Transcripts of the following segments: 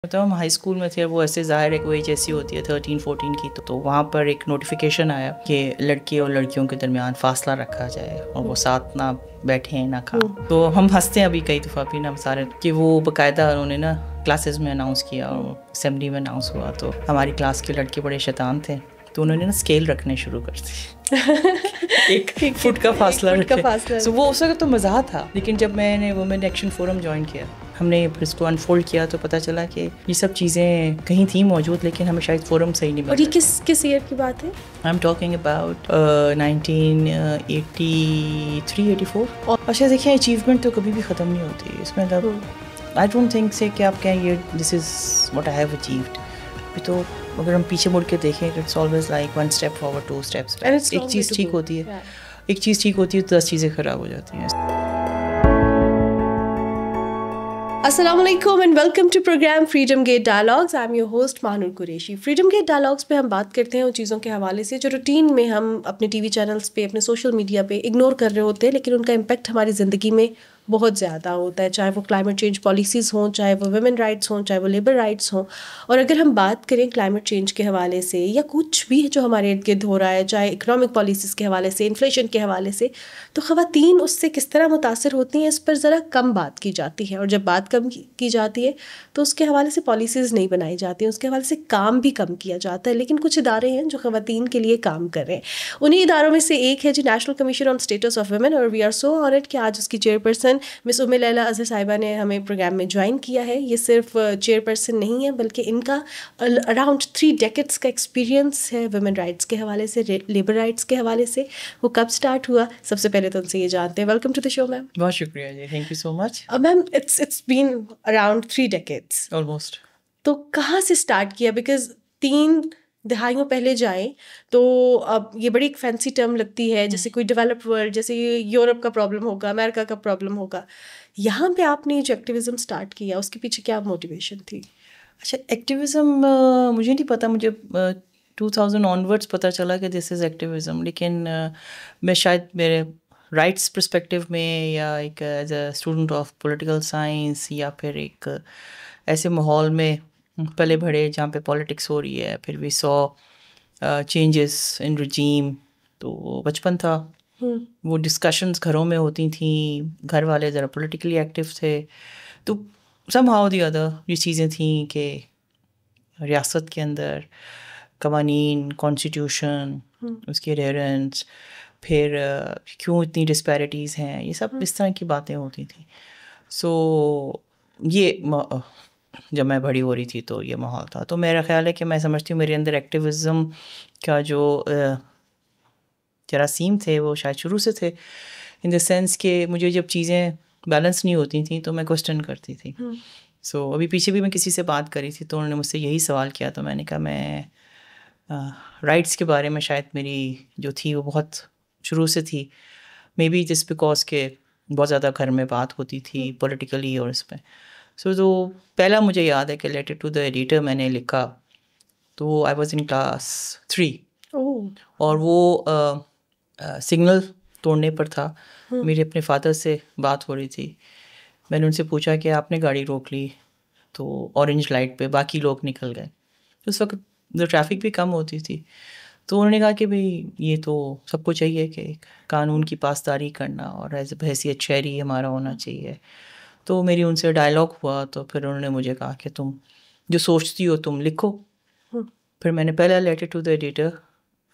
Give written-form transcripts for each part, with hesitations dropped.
تو ہم high school میں تھے، وہ ایسے ظاہر ہے کہ وہ ایج ایسی ہوتی ہے 13-14 کی، تو وہاں پر ایک نوٹیفیکیشن آیا کہ لڑکے اور لڑکیوں کے درمیان فاصلہ رکھا جائے اور وہ ساتھ نہ بیٹھیں نہ کھائیں. تو ہم ہنستے ہیں ابھی کئی دفعہ بھی نا سارے کہ وہ باقاعدہ انہوں نے نا کلاسز میں اناؤنس کیا اور اسمبلی میں اناؤنس ہوا. تو ہماری کلاس کے لڑکے بڑے شیطان تھے، تو انہوں نے نا اسکیل رکھنے شروع کر دی ایک فٹ کا فاصلہ رکھے. سو وہ اس وقت تو مزاح تھا، لیکن جب میں نے وومن ایکشن فورم جوائن کیا، ہم نے پھر اس کو انفولڈ کیا تو پتہ چلا کہ یہ سب چیزیں کہیں تھیں موجود، لیکن ہمیں شاید فورم صحیح نہیں بنا. اور یہ کس ایئر کی بات ہے؟ I am talking about 1983-84. اور اچھا دیکھیں، اچیومنٹ تو کبھی بھی ختم نہیں ہوتی اس میں. آئی ڈونٹ تھنک سے کہ آپ کہیں یہ this is what I have achieved. ابھی تو اگر ہم پیچھے مڑ کے دیکھیں it's always like 1 step forward 2 steps back. ایک چیز ٹھیک ہوتی ہے، ایک چیز ٹھیک ہوتی ہے تو 10 چیزیں خراب ہو جاتی ہیں. السلام علیکم and welcome to program Freedom Gate Dialogues. I am your host Manoor Qureshi. Freedom Gate Dialogues پہ ہم بات کرتے ہیں ان چیزوں کے حوالے سے جو روٹین میں ہم اپنے ٹی وی چینلس پہ، اپنے سوشل میڈیا پہ اگنور کر رہے ہوتے ہیں، لیکن ان کا امپیکٹ ہماری زندگی میں بہت زیادہ ہوتا ہے، چاہے وہ کلائمیٹ چینج پالیسیز ہوں، چاہے وہ ویمن رائٹس ہوں، چاہے وہ لیبر رائٹس ہوں. اور اگر ہم بات کریں کلائمیٹ چینج کے حوالے سے یا کچھ بھی جو ہمارے ارد گرد ہو رہا ہے، چاہے اکنامک پالیسیز کے حوالے سے، انفلیشن کے حوالے سے، تو خواتین اس سے کس طرح متاثر ہوتی ہیں اس پر ذرا کم بات کی جاتی ہے. اور جب بات کم کی جاتی ہے تو اس کے حوالے سے پالیسیز نہیں بنائی جاتی ہیں، اس کے حوالے سے کام بھی کم کیا جاتا ہے. لیکن کچھ ادارے ہیں جو خواتین کے لیے کام کر رہے ہیں. انہیں اداروں میں سے ایک ہے جی National Commission on Status of Women, اور وی آر سو آنرڈ کہ آج اس کی چیئرپرسن مس ام لیلی اظہر صاحبہ نے ہمیں پروگرام میں جوائن کیا ہے. یہ صرف چیئرپرسن نہیں ہے بلکہ ان کا اراؤنڈ 3 ڈیکیڈس کا ایکسپیرینس ہے ویمن رائٹس کے حوالے سے، لیبر رائٹس کے حوالے سے. وہ کب اسٹارٹ ہوا، سب سے پہلے تو ان سے یہ جانتے ہیں. Welcome to the show ma'am. بہت شکریہ جی، thank you so much. Ma'am it's been around 3 decades almost. تو کہاں سے اسٹارٹ کیا؟ بیکاز 3 دہائیوں پہلے جائیں تو اب یہ بڑی ایک فینسی ٹرم لگتی ہے، جیسے کوئی ڈیولپ ورلڈ، جیسے یورپ کا پرابلم ہوگا، امریکہ کا پرابلم ہوگا. یہاں پہ آپ نے جو ایکٹیویزم اسٹارٹ کیا اس کے پیچھے کیا موٹیویشن تھی؟ اچھا، ایکٹیویزم مجھے نہیں پتا، مجھے 2000 آنورڈس پتہ چلا کہ دس از ایکٹیویزم. لیکن میں شاید میرے رائٹس پرسپیکٹو میں یا ایک as a student of political science یا پھر ایک ایسے ماحول میں پلے بڑھے جہاں پہ پالیٹکس ہو رہی ہے، پھر وی سو چینجز ان رجیم. تو بچپن تھا، وہ ڈسکشنز گھروں میں ہوتی تھیں، گھر والے ذرا پولیٹیکلی ایکٹیو تھے، تو سم ہاؤ دی ادر یہ چیزیں تھیں کہ ریاست کے اندر قوانین، کانسٹیٹیوشن، اس کے ریئرنس، پھر کیوں اتنی ڈسپیرٹیز ہیں، یہ سب اس طرح کی باتیں ہوتی تھیں. سو یہ جب میں بڑی ہو رہی تھی تو یہ ماحول تھا. تو میرا خیال ہے کہ میں سمجھتی ہوں میرے اندر ایکٹیویزم کا جو جراثیم تھے وہ شاید شروع سے تھے، ان دا سینس کہ مجھے جب چیزیں بیلنس نہیں ہوتی تھیں تو میں کوسچن کرتی تھی. سو ابھی پیچھے بھی میں کسی سے بات کری تھی تو انہوں نے مجھ سے یہی سوال کیا، تو میں نے کہا میں رائٹس کے بارے میں شاید میری جو تھی وہ بہت شروع سے تھی، مے بی جسٹ بیکاز کہ بہت زیادہ گھر میں بات ہوتی تھی پولیٹیکلی اور اس پہ. سو تو پہلا مجھے یاد ہے کہ لیٹر ٹو دا ایڈیٹر میں نے لکھا، تو آئی واز ان کلاس 3 اور وہ سگنل توڑنے پر تھا. میرے اپنے فادر سے بات ہو رہی تھی، میں نے ان سے پوچھا کہ آپ نے گاڑی روک لی تو اورنج لائٹ پہ، باقی لوگ نکل گئے. اس وقت ٹریفک بھی کم ہوتی تھی. تو انہوں نے کہا کہ بھئی یہ تو سب کو چاہیے کہ قانون کی پاسداری کرنا اور ایز اے حیثیت شہری ہمارا ہونا چاہیے. تو میری ان سے ڈائلاگ ہوا، تو پھر انہوں نے مجھے کہا کہ تم جو سوچتی ہو تم لکھو. پھر میں نے پہلا letter to the editor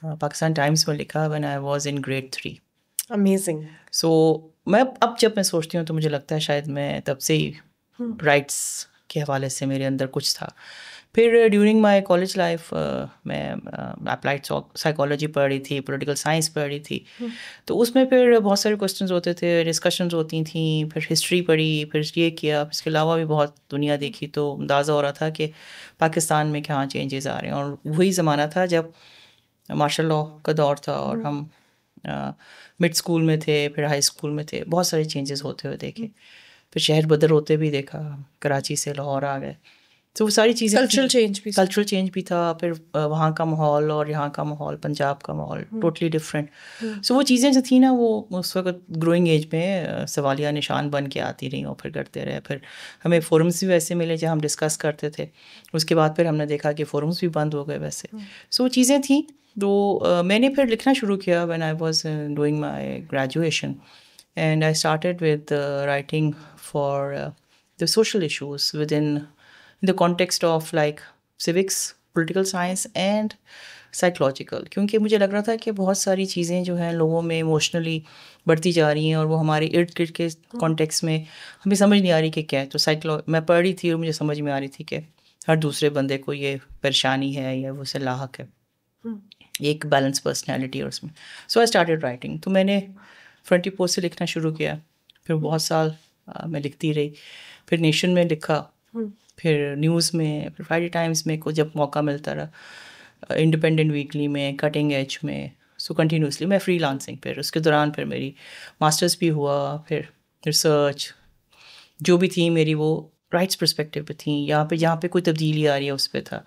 Pakistan Times میں لکھا when I was in grade 3. Amazing. So میں اب جب میں سوچتی ہوں تو مجھے لگتا ہے شاید میں تب سے ہی رائٹس کے حوالے سے میرے اندر کچھ تھا. پھر ڈیورنگ مائی کالج لائف میں اپلائڈ سائیکالوجی پڑھ رہی تھی، پولیٹیکل سائنس پڑھ رہی تھی. تو اس میں پھر بہت سارے کوشچنز ہوتے تھے، ڈسکشنز ہوتی تھیں، پھر ہسٹری پڑھی، پھر یہ کیا. اس کے علاوہ بھی بہت دنیا دیکھی، تو اندازہ ہو رہا تھا کہ پاکستان میں کہاں چینجز آ رہے ہیں. اور وہی زمانہ تھا جب مارشل لاء کا دور تھا اور ہم مڈ اسکول میں تھے، پھر ہائی اسکول میں تھے، بہت سارے چینجز ہوتے ہوئے دیکھے. پھر شہر بدر ہوتے بھی دیکھا، کراچی سے لاہور آ گئے. تو وہ ساری چیزیں, کلچرل چینج بھی تھا, پھر وہاں کا ماحول اور یہاں کا ماحول, پنجاب کا ماحول ٹوٹلی ڈفرینٹ. سو وہ چیزیں جو تھیں نا وہ اس وقت گروئنگ ایج میں سوالیہ نشان بن کے آتی رہیں اور پھر کرتے رہے. پھر ہمیں فورمس بھی ویسے ملے جہاں ہم ڈسکس کرتے تھے. اس کے بعد پھر ہم نے دیکھا کہ فورمس بھی بند ہو گئے ویسے. سو وہ چیزیں تھیں. تو میں نے پھر لکھنا شروع کیا when I was doing my graduation, and I started with writing for the social issues with in the context of like civics, political science and psychological. کیونکہ مجھے لگ رہا تھا کہ بہت ساری چیزیں جو ہیں لوگوں میں ایموشنلی بڑھتی جا رہی ہیں اور وہ ہمارے ارد گرد کے کانٹیکس میں ہمیں سمجھ نہیں آ رہی کہ کیا ہے. تو میں پڑھ رہی تھی اور مجھے سمجھ میں آ رہی تھی کہ ہر دوسرے بندے کو یہ پریشانی ہے یا وہ سے لاحق ہے, ایک بیلنس پرسنالٹی اور اس میں. سو آئی اسٹارٹیڈ رائٹنگ. تو میں نے فرنٹی پوسٹ سے لکھنا شروع کیا, پھر بہت سال میں لکھتی رہی. پھر نیشن میں لکھا, پھر نیوز میں, پھر فرائیڈے ٹائمز میں کو جب موقع ملتا رہا, انڈیپینڈنٹ ویکلی میں, کٹنگ ایج میں. سو کنٹینیوسلی میں فری لانسنگ. پھر اس کے دوران پھر میری ماسٹرس بھی ہوا, پھر ریسرچ جو بھی تھی میری وہ رائٹس پرسپیکٹیو پہ تھیں. یہاں پہ جہاں پہ کوئی تبدیلی آ رہی ہے اس پہ تھا.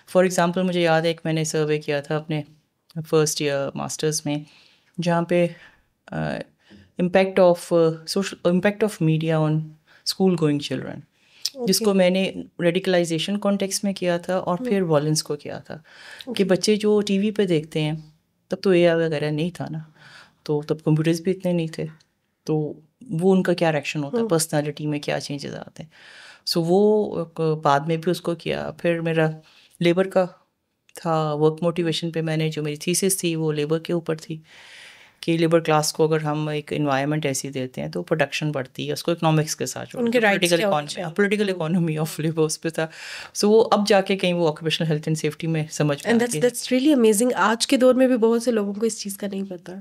فار ایگزامپل مجھے یاد ہے ایک میں نے سروے کیا تھا اپنے فرسٹ ایئر ماسٹرس میں, جہاں پہ impact of media on school going children, جس کو میں نے ریڈیکلائزیشن کانٹیکس میں کیا تھا اور پھر وائلنس کو کیا تھا. کہ بچے جو ٹی وی پہ دیکھتے ہیں, تب تو اے آئی وغیرہ نہیں تھا نا, تو تب کمپیوٹرز بھی اتنے نہیں تھے, تو وہ ان کا کیا ریئیکشن ہوتا ہے, پرسنالٹی میں کیا چینجز آتے ہیں. سو وہ بعد میں بھی اس کو کیا. پھر میرا لیبر کا تھا ورک موٹیویشن پہ, میں نے جو میری تھیسس تھی وہ لیبر کے اوپر تھی کہ لیبر کلاس کو اگر ہم ایک انوائرمنٹ ایسی دیتے ہیں تو پروڈکشن بڑھتی ہے, اس کو اکنامکس کے ساتھ پولیٹیکل اکانومی آف لیبر اس پہ تھا. سو وہ اب جا کے کہیں وہ آکوپیشنل ہیلتھ اینڈ سیفٹی میں سمجھ میں آتی ہے. That's really amazing. آج کے دور میں بھی بہت سے لوگوں کو اس چیز کا نہیں پتا.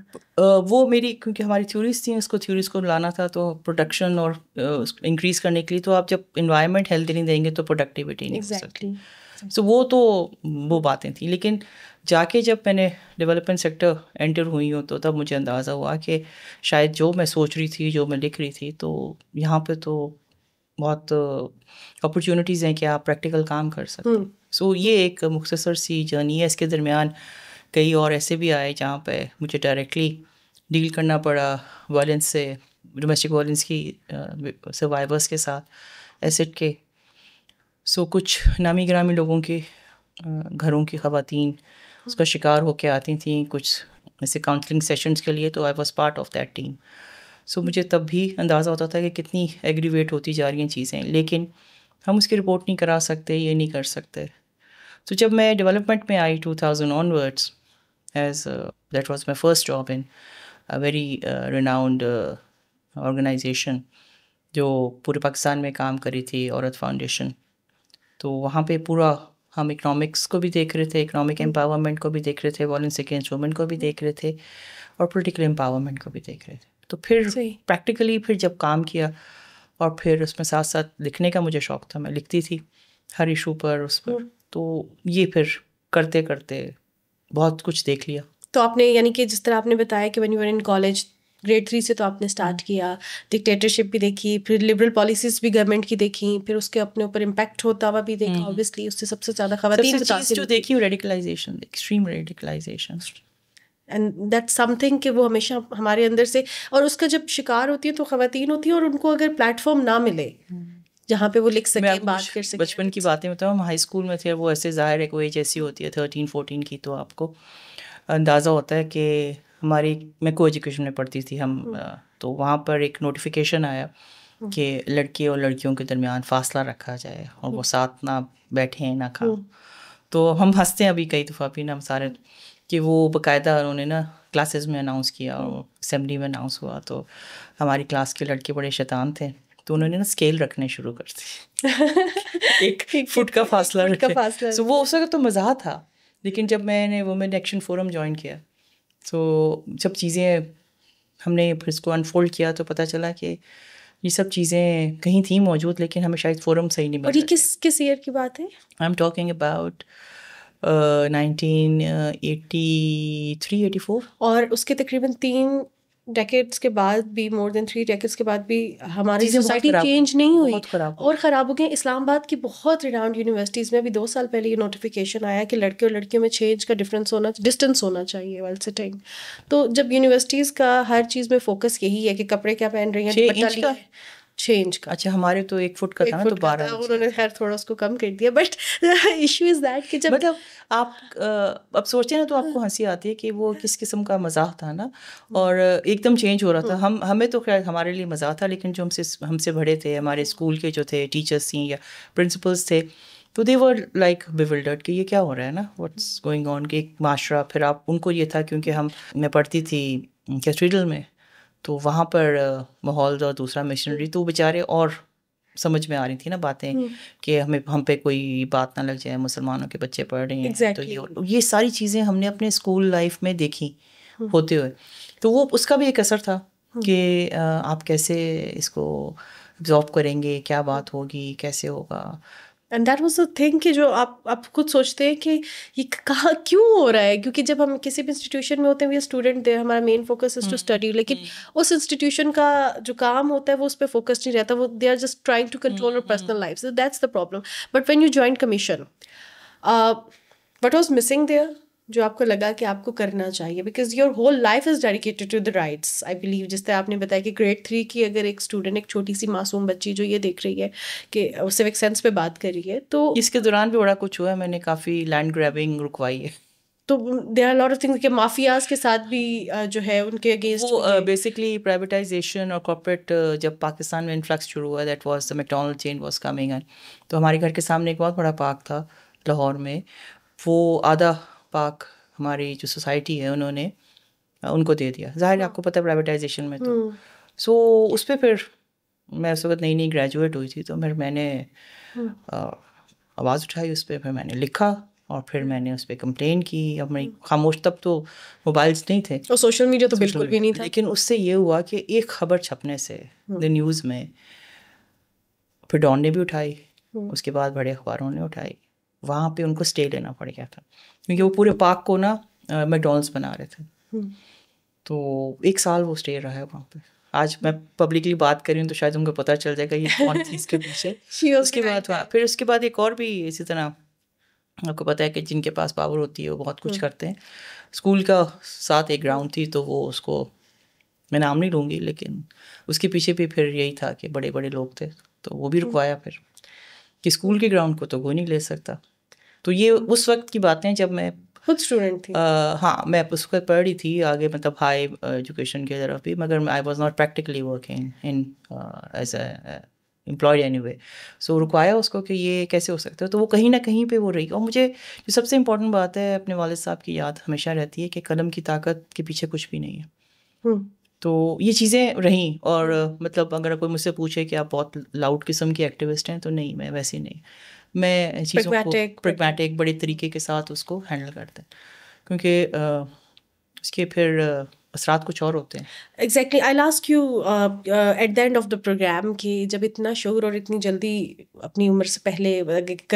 وہ میری کیونکہ ہماری تھیوریز تھیں, اس کو تھیوریز کو لانا تھا تو پروڈکشن اور انکریز کرنے کے لیے. تو آپ جب انوائرمنٹ ہیلتھی نہیں دیں گے تو پروڈکٹیوٹی نہیں ہو سکتی. سو وہ تو وہ باتیں تھیں. لیکن جا کے جب میں نے ڈیولپمنٹ سیکٹر انٹر ہوئی ہوں تو تب مجھے اندازہ ہوا کہ شاید جو میں سوچ رہی تھی, جو میں لکھ رہی تھی, تو یہاں پہ تو بہت اپرچونیٹیز ہیں کہ آپ پریکٹیکل کام کر سکتے. سو یہ ایک مختصر سی جرنی ہے. اس کے درمیان کئی اور ایسے بھی آئے جہاں پہ مجھے ڈائریکٹلی ڈیل کرنا پڑا وائلنس سے, ڈومیسٹک وائلنس کی سروائیورس کے ساتھ, ایسڈ کے. سو کچھ نامی گرامی لوگوں کے گھروں کی خواتین اس کا شکار ہو کے آتی تھیں کچھ ایسے کاؤنسلنگ سیشنز کے لیے, تو I was part of that team. So مجھے تب بھی اندازہ ہوتا تھا کہ کتنی ایگریویٹ ہوتی جا رہی ہیں چیزیں, لیکن ہم اس کی رپورٹ نہیں کرا سکتے, یہ نہیں کر سکتے. تو جب میں ڈیولپمنٹ میں I 2000 onwards, as that was my first job in very renowned organization جو پورے پاکستان میں کام کری تھی, عورت فاؤنڈیشن. تو وہاں پہ پورا ہم اکنامکس کو بھی دیکھ رہے تھے, اکنامک امپاورمنٹ کو بھی دیکھ رہے تھے, وائلنس اگینسٹ وومن کو بھی دیکھ رہے تھے, اور پولیٹیکل امپاورمنٹ کو بھی دیکھ رہے تھے. تو پھر پریکٹیکلی پھر جب کام کیا, اور پھر اس میں ساتھ ساتھ لکھنے کا مجھے شوق تھا, میں لکھتی تھی ہر ایشو پر اس پر. تو یہ پھر کرتے کرتے بہت کچھ دیکھ لیا. تو آپ نے یعنی کہ جس طرح آپ نے بتایا کہ when you were in college grade 3 سے تو آپ نے اسٹارٹ کیا, ڈکٹیٹرشپ بھی دیکھی, پھر لبرل پالیسیز بھی گورنمنٹ کی دیکھیں, پھر اس کے اپنے اوپر امپیکٹ ہوتا ہوا بھی دیکھا. اوبیسلی اس سے سب سے زیادہ خواتین جو دیکھی radicalisation, extreme radicalisation, and that some thing کہ وہ ہمیشہ ہمارے اندر سے, اور اس کا جب شکار ہوتی ہے تو خواتین ہوتی ہیں, اور ان کو اگر پلیٹ فارم نہ ملے جہاں پہ وہ لکھ سکیں, بات کر سکیں. بچپن کی باتیں بتاؤں, ہم ہائی اسکول میں تھے, وہ ایسے ظاہر ہے کوئی ایج ایسی ہوتی ہے 13-14 کی, تو آپ کو اندازہ ہوتا ہے کہ ہماری, میں کو ایجوکیشن میں پڑھتی تھی ہم, تو وہاں پر ایک نوٹیفیکیشن آیا کہ لڑکے اور لڑکیوں کے درمیان فاصلہ رکھا جائے اور وہ ساتھ نہ بیٹھیں نہ کھائیں. تو ہم ہنستے ہیں ابھی کئی دفعہ بھی نا ہم سارے کہ وہ باقاعدہ انہوں نے نا کلاسز میں اناؤنس کیا اور اسمبلی میں اناؤنس ہوا. تو ہماری کلاس کے لڑکے بڑے شیطان تھے, تو انہوں نے نا اسکیل رکھنے شروع کر دی, 1 فٹ کا فاصلہ رکھے. سو وہ اس وقت تو مزاح تھا, لیکن جب میں نے وومن ایکشن فورم جوائن کیا, تو جب چیزیں ہم نے پھر اس کو انفولڈ کیا تو پتہ چلا کہ یہ سب چیزیں کہیں تھیں موجود, لیکن ہمیں شاید فورم صحیح نہیں ملا. اور یہ کس ایئر کی بات ہے؟ I am talking about 1983-84. اور اس کے تقریباً ڈیکیڈس کے بعد بھی, مور دین 3 ڈیکیڈس کے بعد بھی ہماری سوسائٹی چینج نہیں ہوئی اور خراب ہو گئی. اسلام آباد کی بہت ریناؤنڈ یونیورسٹیز میں ابھی 2 سال پہلے یہ نوٹیفیکیشن آیا کہ لڑکے اور لڑکیوں میں چینج کا ڈسٹینس ہونا چاہیے وائل سٹنگ. تو جب یونیورسٹیز کا ہر چیز میں فوکس یہی ہے کہ کپڑے کیا پہن رہی ہیں, چینج کا. اچھا ہمارے تو 1 فٹ کا تھا تو 12 انہوں نے خیر تھوڑا اس کو کم کر دیا, بٹ ایشو از دیٹ کہ جب مطلب آپ اب سوچتے ہیں نا تو آپ کو ہنسی آتی ہے کہ وہ کس قسم کا مزاح تھا نا, اور ایک دم چینج ہو رہا تھا. ہمیں تو خیر ہمارے لیے مزاح تھا, لیکن جو ہم سے بڑے تھے, ہمارے اسکول کے جو تھے ٹیچرس تھیں یا پرنسپلس تھے, تو دے ور لائک بیولڈرڈ کہ یہ کیا ہو رہا ہے نا, واٹس گوئنگ آن, کہ ایک معاشرہ. پھر آپ ان کو یہ تھا کیونکہ میں پڑھتی تھی کیتھیڈرل میں, تو وہاں پر ماحول اور دوسرا مشنری, تو بیچارے اور سمجھ میں آ رہی تھی نا باتیں کہ ہم پہ کوئی بات نہ لگ جائے, مسلمانوں کے بچے پڑھ رہے ہیں. تو یہ ساری چیزیں ہم نے اپنے اسکول لائف میں دیکھی ہوتے ہوئے, تو وہ اس کا بھی ایک اثر تھا کہ آپ کیسے اس کو absorb کریں گے, کیا بات ہوگی, کیسے ہوگا. And that was the thing کہ جو آپ خود سوچتے ہیں کہ یہ کہاں کیوں ہو رہا ہے, کیونکہ جب ہم کسی بھی انسٹیٹیوشن میں ہوتے ہیں وی آر اسٹوڈنٹ دیر, ہمارا main focus is to study, لیکن اس انسٹیٹیوشن کا جو کام ہوتا ہے وہ اس پہ فوکس نہیں رہتا, وہ they are just trying to control اور personal life, that's the problem. But when you join commission, what was missing there جو آپ کو لگا کہ آپ کو کرنا چاہیے, because your whole life is dedicated to the rights. I believe جس طرح آپ نے بتایا کہ گریڈ 3 کی اگر ایک اسٹوڈنٹ, ایک چھوٹی سی معصوم بچی جو یہ دیکھ رہی ہے کہ سیوک سینس پہ بات کر رہی ہے, تو اس کے دوران بھی بڑا کچھ ہوا ہے. میں نے کافی لینڈ گریبنگ رکوائی ہے. تو there are lot of things کہ مافیاز کے ساتھ بھی جو ہے ان کے اگینسٹ, وہ بیسکلی پرائیویٹائزیشن اور کارپوریٹ جب پاکستان میں انفلکس شروع ہوا, that was the McDonald chain was coming in. تو ہمارے گھر کے سامنے ایک بہت بڑا پارک تھا لاہور میں, وہ آدھا پارک ہماری جو سوسائٹی ہے انہوں نے ان کو دے دیا. ظاہر ہے آپ کو پتہ ہے پرائیویٹائزیشن میں تو. سو اس پہ پھر میں اس وقت نئی گریجویٹ ہوئی تھی, تو پھر میں نے آواز اٹھائی اس پہ, پھر میں نے لکھا اور پھر میں نے اس پہ کمپلین کی. اب میں خاموش, تب تو موبائلس نہیں تھے اور سوشل میڈیا تو بالکل بھی نہیں تھا, لیکن اس سے یہ ہوا کہ ایک خبر چھپنے سے دا نیوز میں, پھر ڈان نے بھی اٹھائی, اس کے بعد بڑے اخباروں نے اٹھائی, وہاں پہ ان کو اسٹے لینا پڑ گیا تھا کیونکہ وہ پورے پارک کو نا میکڈونلڈس بنا رہے تھے. تو 1 سال وہ اسٹے رہا ہے وہاں پہ. آج میں پبلکلی بات کر رہی ہوں تو شاید ان کو پتہ چل جائے گا یہ کون تھی اس کے پیچھے. اس کے بعد پھر اس کے بعد ایک اور بھی اسی طرح آپ کو پتہ ہے کہ جن کے پاس پاور ہوتی ہے وہ بہت کچھ کرتے ہیں. اسکول کا ساتھ ایک گراؤنڈ تھی, تو وہ اس کو میں نام نہیں لوں گی, لیکن اس کے پیچھے بھی پھر یہی تھا کہ بڑے بڑے لوگ تھے, تو وہ بھی رکوایا پھر کہ اسکول کے گراؤنڈ کو تو کوئی نہیں لے سکتا. تو یہ اس وقت کی باتیں جب میں خود اسٹوڈنٹ تھی. ہاں میں اس وقت پڑھ رہی تھی آگے, مطلب ہائی ایجوکیشن کی طرف بھی, مگر I was not practically working in as a employed anyway. So رکوایا اس کو کہ یہ کیسے ہو سکتا ہے. تو وہ کہیں نہ کہیں پہ وہ رہی. اور مجھے جو سب سے امپورٹنٹ بات ہے, اپنے والد صاحب کی یاد ہمیشہ رہتی ہے کہ قلم کی طاقت کے پیچھے کچھ بھی نہیں ہے. تو یہ چیزیں رہیں. اور مطلب اگر کوئی مجھ سے پوچھے کہ آپ بہت لاؤڈ قسم کی ایکٹیوسٹ ہیں, تو نہیں, میں ویسی نہیں. میں چیزوں کو پریگمیٹک بڑے طریقے کے ساتھ اس کو ہینڈل کرتے ہیں, کیونکہ اس کے پھر اثرات کچھ اور ہوتے ہیں. Exactly. I ask you at the end of the programme کہ جب اتنا شعور اور اتنی جلدی اپنی عمر سے پہلے,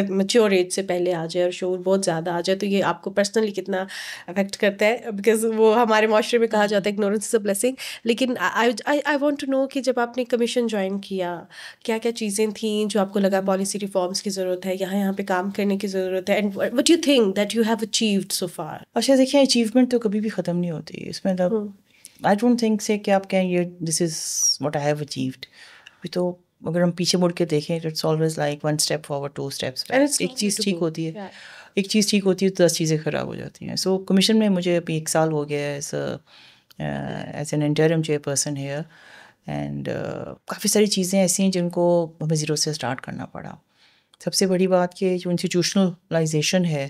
میچور ایج سے پہلے آ جائے اور شعور بہت زیادہ آ جائے, تو یہ آپ کو پرسنلی کتنا افیکٹ کرتا ہے, بیکاز وہ ہمارے معاشرے میں کہا جاتا ہے اگنورینس از اے بلیسنگ. لیکن آئی وانٹ ٹو نو کہ جب آپ نے کمیشن جوائن کیا, کیا کیا چیزیں تھیں جو آپ کو لگا پالیسی ریفارمس کی ضرورت ہے, یہاں پہ کام کرنے کی ضرورت ہے, and what you think that you have achieved so for. اچھا دیکھیں, اچیومنٹ تو کبھی بھی ختم نہیں ہوتی اس میں. آئی ڈونٹ تھنک سے کہ آپ کہیں یہ this is what I have achieved. ابھی تو اگر ہم پیچھے مڑ کے دیکھیں, it's always like 1 step forward 2 steps back. ایک چیز ٹھیک ہوتی ہے, ایک چیز ٹھیک ہوتی ہے تو 10 چیزیں خراب ہو جاتی ہیں. سو کمیشن میں مجھے ابھی 1 سال ہو گیا ہے as an interim chairperson here, and کافی ساری چیزیں ایسی ہیں جن کو ہمیں زیرو سے اسٹارٹ کرنا پڑا. سب سے بڑی بات کہ جو انسٹیٹیوشنلائزیشن ہے,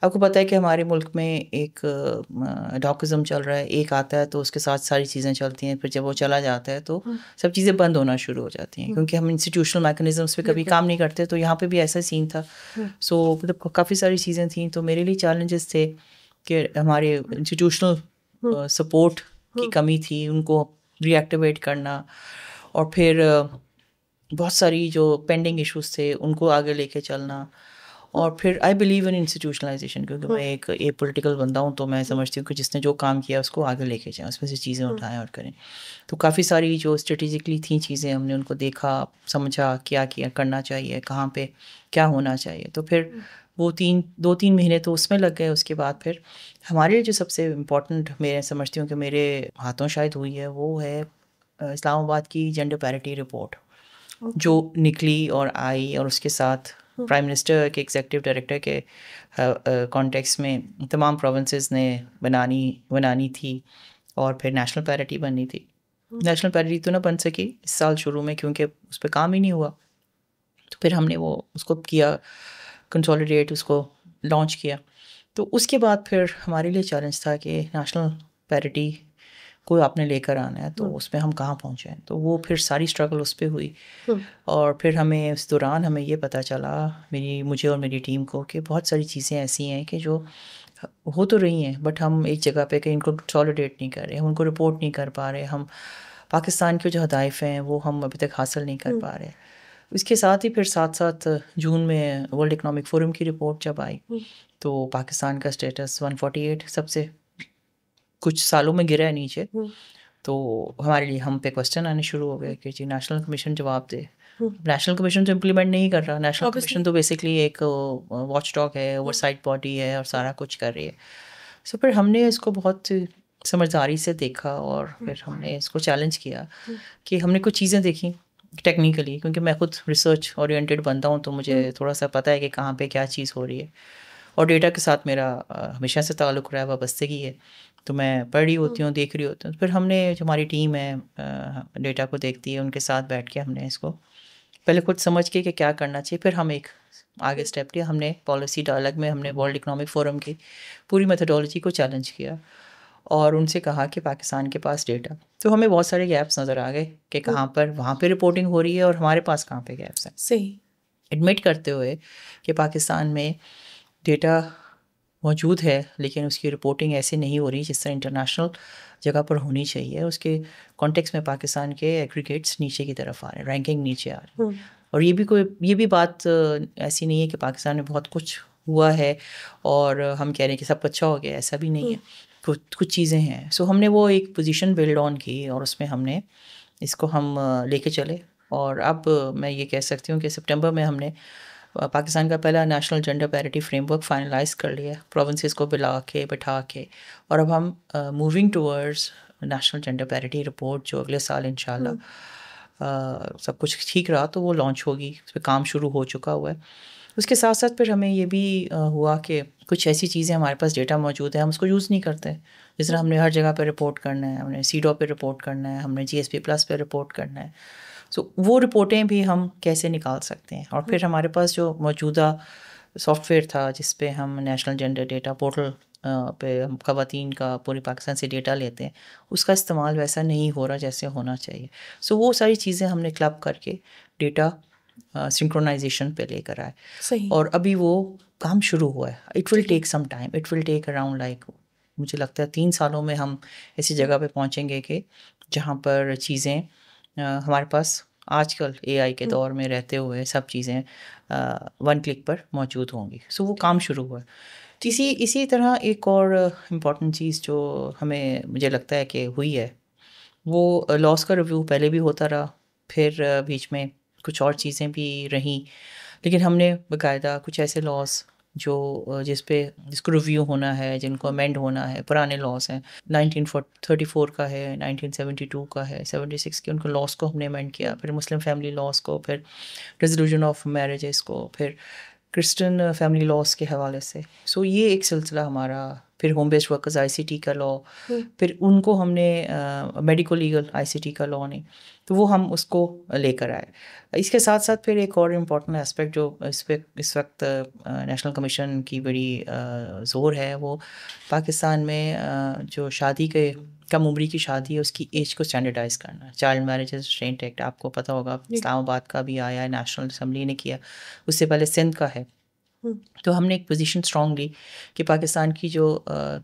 آپ کو پتہ ہے کہ ہمارے ملک میں ایک ڈاکزم چل رہا ہے. ایک آتا ہے تو اس کے ساتھ ساری چیزیں چلتی ہیں, پھر جب وہ چلا جاتا ہے تو سب چیزیں بند ہونا شروع ہو جاتی ہیں, کیونکہ ہم انسٹیٹیوشنل میکانزمس پہ کبھی کام نہیں کرتے. تو یہاں پہ بھی ایسا سین تھا. سو مطلب کافی ساری چیزیں تھیں. تو میرے لیے چیلنجز تھے کہ ہمارے انسٹیٹیوشنل سپورٹ کی کمی تھی, ان کو ری ایکٹیویٹ کرنا, اور پھر بہت ساری جو پینڈنگ ایشوز تھے ان کو آگے لے کے چلنا, اور پھر آئی بلیو ان انسٹیٹیوشنلائزیشن، کیونکہ میں ایک پولیٹیکل بندہ ہوں، تو میں سمجھتی ہوں کہ جس نے جو کام کیا اس کو آگے لے کے جائیں، اس میں سے چیزیں اٹھائیں اور کریں. تو کافی ساری جو اسٹریٹجکلی تھیں چیزیں ہم نے ان کو دیکھا، سمجھا کیا کرنا چاہیے، کہاں پہ کیا ہونا چاہیے. تو پھر وہ 2-3 مہینے تو اس میں لگ گئے. اس کے بعد پھر ہمارے لیے جو سب سے امپورٹنٹ میں سمجھتی ہوں کہ میرے ہاتھوں شاید ہوئی ہے، وہ ہے اسلام آباد کی جینڈر پیرٹی رپورٹ جو نکلی اور آئی، اور اس کے ساتھ پرائم منسٹر کے ایگزیکٹو ڈائریکٹر کے کانٹیکس میں تمام پروونسز نے بنانی تھی، اور پھر نیشنل پیرٹی بننی تھی. نیشنل پیرٹی تو نہ بن سکی اس سال شروع میں، کیونکہ اس پہ کام ہی نہیں ہوا. تو پھر ہم نے اس کو کیا کنسولیڈیٹ، اس کو لانچ کیا. تو اس کے بعد پھر ہمارے لیے چیلنج تھا کہ نیشنل پیرٹی کو آپ نے لے کر آنا ہے، تو اس میں ہم کہاں پہنچے ہیں. تو وہ پھر ساری اسٹرگل اس پہ ہوئی. اور پھر ہمیں اس دوران ہمیں یہ پتہ چلا، مجھے اور میری ٹیم کو، کہ بہت ساری چیزیں ایسی ہیں کہ جو ہو تو رہی ہیں، بٹ ہم ایک جگہ پہ کہ ان کو کنسولیڈیٹ نہیں کر رہے، ہم ان کو رپورٹ نہیں کر پا رہے، ہم پاکستان کے جو ہدائف ہیں وہ ہم ابھی تک حاصل نہیں کر پا رہے. اس کے ساتھ ہی پھر ساتھ جون میں ورلڈ اکنامک فورم کی رپورٹ جب آئی، تو پاکستان کا اسٹیٹس 148 سب سے کچھ سالوں میں گرا ہے نیچے. تو ہمارے لیے ہم پہ کوشچن آنے شروع ہو گئے کہ جی نیشنل کمیشن جواب دے. نیشنل کمیشن تو امپلیمنٹ نہیں کر رہا. نیشنل کمیشن تو بیسکلی ایک واچ ڈاگ ہے، اوور سائٹ باڈی ہے، اور سارا کچھ کر رہی ہے. سو پھر ہم نے اس کو بہت سمجھداری سے دیکھا، اور پھر ہم نے اس کو چیلنج کیا کہ ہم نے کچھ چیزیں دیکھیں ٹیکنیکلی، کیونکہ میں خود ریسرچ اورینٹیڈ بنتا ہوں، تو مجھے تھوڑا سا پتہ ہے کہ کہاں پہ کیا چیز ہو رہی ہے. اور ڈیٹا کے ساتھ میرا ہمیشہ سے تعلق رہا ہے، وابستگی ہے، تو میں پڑھ رہی ہوتی ہوں، دیکھ رہی ہوتی ہوں. پھر ہم نے، جو ہماری ٹیم ہے ڈیٹا کو دیکھتی ہے، ان کے ساتھ بیٹھ کے ہم نے اس کو پہلے خود سمجھ کے کہ کیا کرنا چاہیے. پھر ہم ایک آگے اسٹیپ لیا. ہم نے پالیسی ڈائلاگ میں ہم نے ورلڈ اکنامک فورم کی پوری میتھڈالوجی کو چیلنج کیا، اور ان سے کہا کہ پاکستان کے پاس ڈیٹا، تو ہمیں بہت سارے گیپس نظر آ گئے کہ کہاں پر وہاں پہ رپورٹنگ ہو رہی ہے اور ہمارے پاس کہاں پہ گیپس ہیں. صحیح ایڈمٹ کرتے ہوئے کہ پاکستان میں ڈیٹا موجود ہے، لیکن اس کی رپورٹنگ ایسے نہیں ہو رہی جس طرح انٹرنیشنل جگہ پر ہونی چاہیے. اس کے کانٹیکس میں پاکستان کے ایگریگیٹس نیچے کی طرف آ رہے ہیں، رینکنگ نیچے آ رہی ہے. اور یہ بھی بات ایسی نہیں ہے کہ پاکستان میں بہت کچھ ہوا ہے اور ہم کہہ رہے ہیں کہ سب اچھا ہو گیا، ایسا بھی نہیں ہے. کچھ چیزیں ہیں. سو ہم نے وہ ایک پوزیشن بلڈ آن کی، اور اس میں ہم نے اس کو ہم لے کے چلے. اور اب میں یہ کہہ سکتی ہوں کہ سپٹمبر میں ہم نے پاکستان کا پہلا national gender parity framework finalise کر لیا، پروونسز کو بٹھا کے. اور اب ہم moving towards national gender parity report, جو اگلے سال انشاءاللہ سب کچھ ٹھیک رہا تو وہ لانچ ہوگی. اس پہ کام شروع ہو چکا ہوا ہے. اس کے ساتھ ساتھ پھر ہمیں یہ بھی ہوا کہ کچھ ایسی چیزیں ہمارے پاس ڈیٹا موجود ہے، ہم اس کو یوز نہیں کرتے. جس طرح ہم نے ہر جگہ پہ رپورٹ کرنا ہے، ہم نے CEDAW پہ رپورٹ کرنا ہے، ہم نے GSP+ پہ رپورٹ کرنا ہے. سو وہ رپورٹیں بھی ہم کیسے نکال سکتے ہیں. اور پھر ہمارے پاس جو موجودہ سافٹ ویئر تھا جس پہ ہم نیشنل جینڈر ڈیٹا پورٹل پہ ہم خواتین کا پوری پاکستان سے ڈیٹا لیتے ہیں، اس کا استعمال ویسا نہیں ہو رہا جیسے ہونا چاہیے. سو وہ ساری چیزیں ہم نے کلب کر کے ڈیٹا سنکرونائزیشن پہ لے کر آئے. اور ابھی وہ کام شروع ہوا ہے. It will take some time, it will take around like, مجھے لگتا ہے 3 سالوں میں ہم ایسی جگہ پہ پہنچیں گے کہ جہاں پر چیزیں ہمارے پاس آج کل AI کے دور میں رہتے ہوئے سب چیزیں 1 کلک پر موجود ہوں گی. سو وہ کام شروع ہوا ہے. اسی طرح ایک اور امپورٹنٹ چیز جو ہمیں مجھے لگتا ہے کہ ہوئی ہے، وہ لاس کا ریویو پہلے بھی ہوتا رہا، پھر بیچ میں کچھ اور چیزیں بھی رہیں، لیکن ہم نے باقاعدہ کچھ ایسے لاس جس کو ریویو ہونا ہے، جن کو امینڈ ہونا ہے، پرانے لاس ہیں، 1934 کا ہے، 1972 کا ہے، 76 کے، ان کو لاس کو ہم نے امینڈ کیا. پھر مسلم فیملی لاس کو، پھر ریزولوشن آف میرجز کو، پھر کرسچن فیملی لاس کے حوالے سے. سو یہ ایک سلسلہ ہمارا. پھر ہوم بیسڈ ورکرز ICT کا لا، پھر ان کو ہم نے میڈیکو لیگل ICT کا لا نہیں، تو وہ ہم اس کو لے کر آئے. اس کے ساتھ ساتھ پھر ایک اور امپورٹنٹ اسپیکٹ جو اس وقت نیشنل کمیشن کی بڑی زور ہے، وہ پاکستان میں جو شادی کے کم عمری کی شادی ہے اس کی ایج کو اسٹینڈرڈائز کرنا. چائلڈ میرج ریسٹرینٹ ایکٹ آپ کو پتہ ہوگا، اسلام آباد کا بھی آیا ہے، نیشنل اسمبلی نے کیا، اس سے پہلے سندھ کا ہے. تو ہم نے ایک پوزیشن اسٹرانگ لی کہ پاکستان کی جو